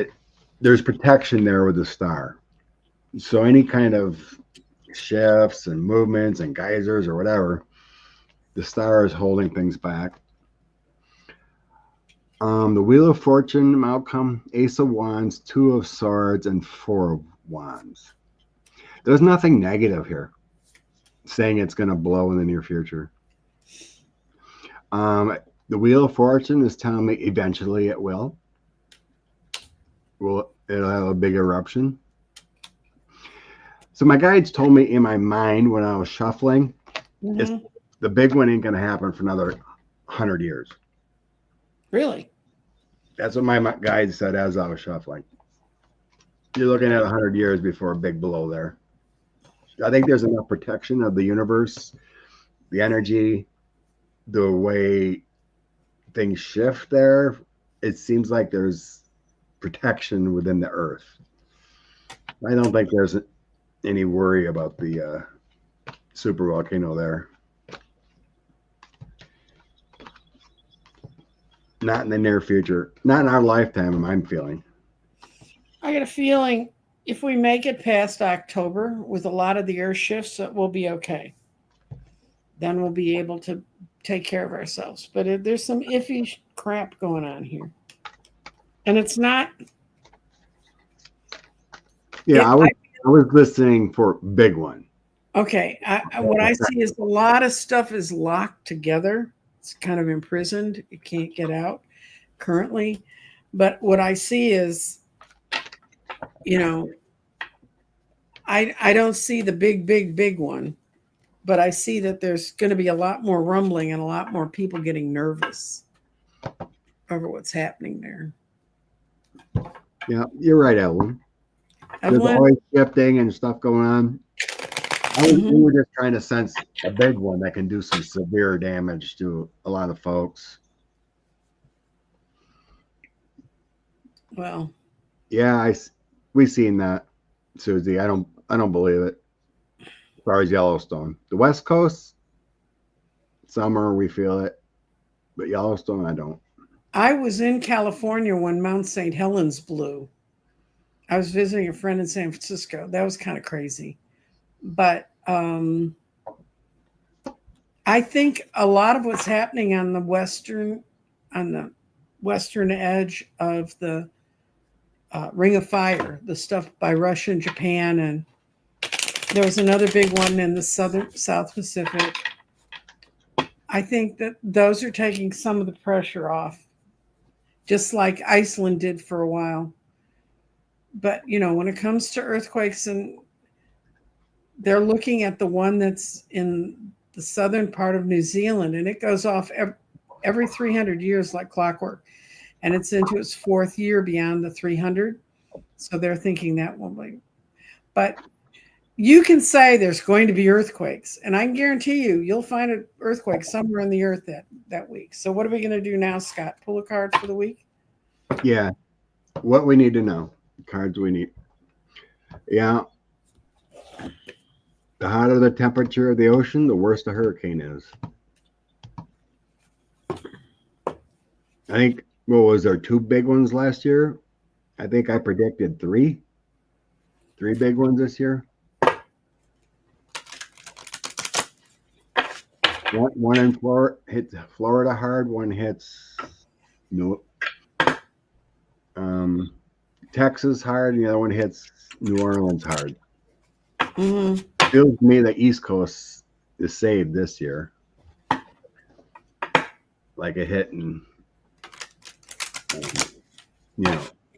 there's protection there with the Star. So any kind of shifts and movements and geysers or whatever, the Star is holding things back. The Wheel of Fortune outcome, Ace of Wands, Two of Swords, and Four of Wands. There's nothing negative here saying it's going to blow in the near future. The Wheel of Fortune is telling me eventually it will. It'll have a big eruption. So my guides told me in my mind when I was shuffling, the big one ain't going to happen for another 100 years.
Really?
That's what my guide said as I was shuffling. You're looking at 100 years before a big blow there. I think there's enough protection of the universe, the energy, the way things shift there. It seems like there's protection within the earth. I don't think there's any worry about the super volcano there. Not in the near future. Not in our lifetime, I'm feeling.
I got a feeling if we make it past October with a lot of the earth shifts, that we'll be okay. Then we'll be able to take care of ourselves. But there's some iffy crap going on here. And it's not.
Yeah, I was listening for big one.
Okay. What I see is a lot of stuff is locked together. It's kind of imprisoned. It can't get out currently. But what I see is, I don't see the big one, but I see that there's going to be a lot more rumbling and a lot more people getting nervous over what's happening there.
Yeah, you're right, Evelyn. There's always shifting and stuff going on. We were just trying to sense a big one that can do some severe damage to a lot of folks.
Well,
yeah, we've seen that, Susie. I don't believe it. As far as Yellowstone, the West Coast, summer we feel it, but Yellowstone, I don't.
I was in California when Mount St. Helens blew. I was visiting a friend in San Francisco. That was kind of crazy. But I think a lot of what's happening on the western edge of the Ring of Fire, the stuff by Russia and Japan, and there was another big one in the South Pacific. I think that those are taking some of the pressure off, just like Iceland did for a while. But, when it comes to earthquakes, and they're looking at the one that's in the southern part of New Zealand, and it goes off every 300 years like clockwork. And it's into its fourth year beyond the 300. So they're thinking that will be. But you can say there's going to be earthquakes, and I can guarantee you'll find an earthquake somewhere in the earth that week. So what are we going to do now, Scott? Pull a card for the week?
Yeah. What we need to know. Cards we need. Yeah. The hotter the temperature of the ocean, the worse the hurricane is. I think, was there 2 big ones last year? I think I predicted 3. 3 big ones this year. One in Florida hits Florida hard. One hits Texas hard, and the other one hits New Orleans hard.
Mm-hmm.
Feels to me the East Coast is saved this year, like it hit in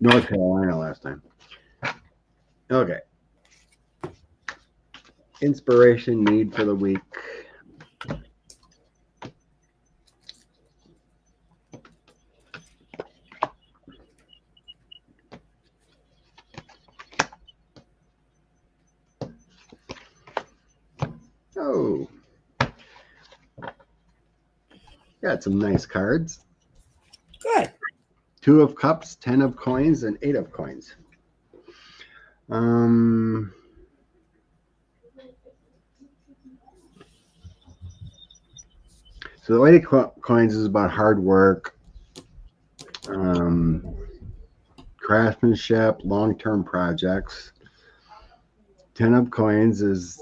North Carolina last time. Okay. inspiration need for the week. Oh, got some nice cards.
Good.
2 of cups, 10 of coins, and 8 of coins. So the 8 of coins is about hard work, craftsmanship, long-term projects. 10 of coins is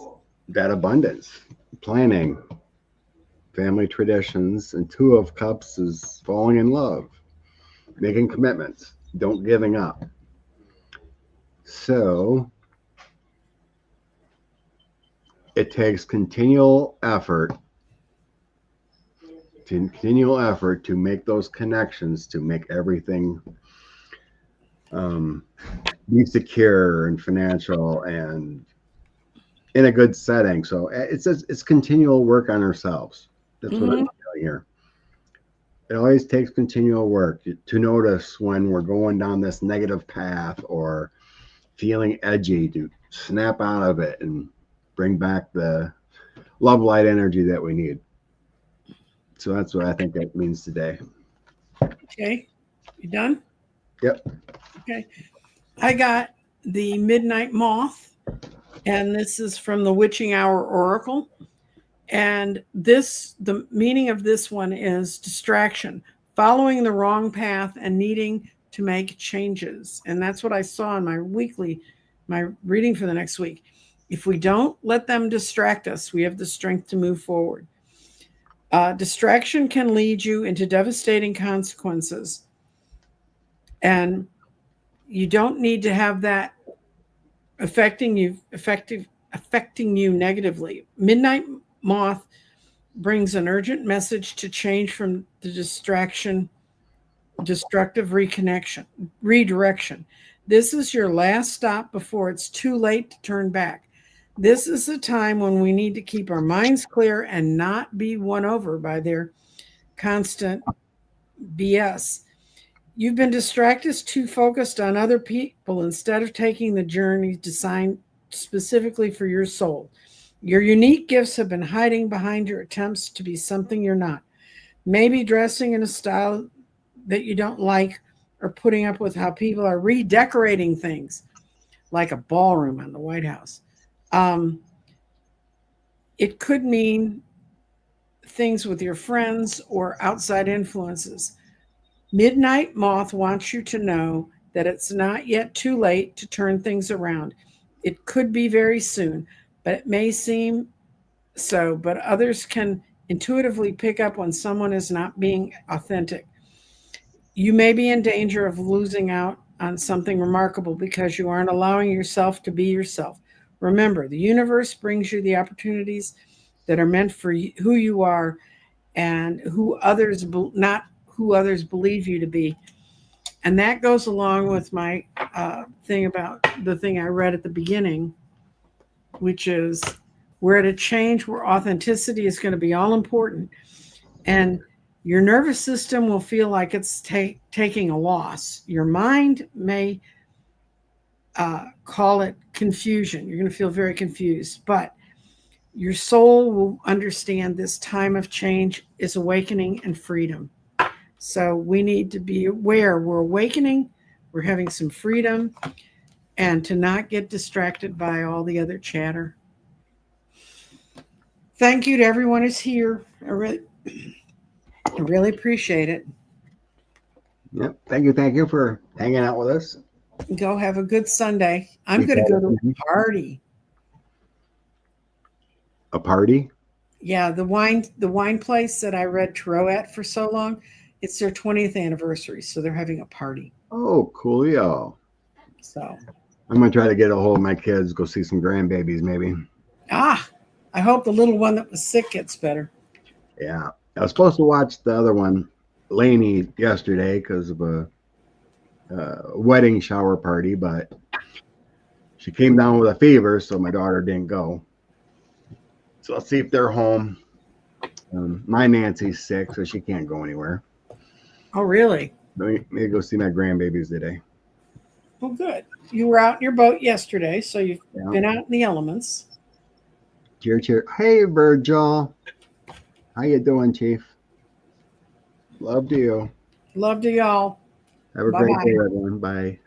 that abundance, planning, family traditions, and 2 of cups is falling in love, making commitments, don't giving up. So it takes continual effort to make those connections, to make everything be secure and financial and in a good setting. So it's continual work on ourselves. That's what I'm feeling here. It always takes continual work to notice when we're going down this negative path or feeling edgy, to snap out of it and bring back the love light energy that we need. So that's what I think that means today.
Okay. You done?
Yep.
Okay. I got the Midnight Moth, and this is from the Witching Hour Oracle. And the meaning of this one is distraction, following the wrong path and needing to make changes. And that's what I saw in my reading for the next week. If we don't let them distract us, we have the strength to move forward. Distraction can lead you into devastating consequences. And you don't need to have that affecting you negatively. Midnight Moth brings an urgent message to change from the destructive redirection. This is your last stop before it's too late to turn back. This is a time when we need to keep our minds clear and not be won over by their constant BS. You've been distracted, too focused on other people instead of taking the journey designed specifically for your soul. Your unique gifts have been hiding behind your attempts to be something you're not. Maybe dressing in a style that you don't like, or putting up with how people are redecorating things like a ballroom on the White House. It could mean things with your friends or outside influences. Midnight Moth wants you to know that it's not yet too late to turn things around. It could be very soon, but it may seem so, but others can intuitively pick up when someone is not being authentic. You may be in danger of losing out on something remarkable because you aren't allowing yourself to be yourself. Remember, the universe brings you the opportunities that are meant for who you are and not who others believe you to be. And that goes along with my thing about the thing I read at the beginning, which is we're at a change where authenticity is going to be all important. And your nervous system will feel like it's taking a loss. Your mind may call it confusion. You're going to feel very confused, but your soul will understand this time of change is awakening and freedom. So we need to be aware we're awakening, we're having some freedom, and to not get distracted by all the other chatter. Thank you to everyone who's here. I really appreciate it.
Yep. Thank you for hanging out with us.
Go have a good Sunday. I'm going to go to a party.
A party?
Yeah, the wine place that I read Tarot at for so long, it's their 20th anniversary, so they're having a party.
Oh, coolio.
So
I'm going to try to get a hold of my kids, go see some grandbabies maybe.
I hope the little one that was sick gets better.
Yeah. I was supposed to watch the other one, Lainey, yesterday because of a wedding shower party, but she came down with a fever, so my daughter didn't go. So I'll see if they're home. My Nancy's sick, so she can't go anywhere.
Oh, really?
Maybe go see my grandbabies today.
Well, good. You were out in your boat yesterday, so you've
Yeah.
been out in the elements.
Cheer, cheer. Hey, Virgil. How you doing, Chief? Love to you.
Love to y'all.
Have a
Bye-bye.
great day, everyone. Bye.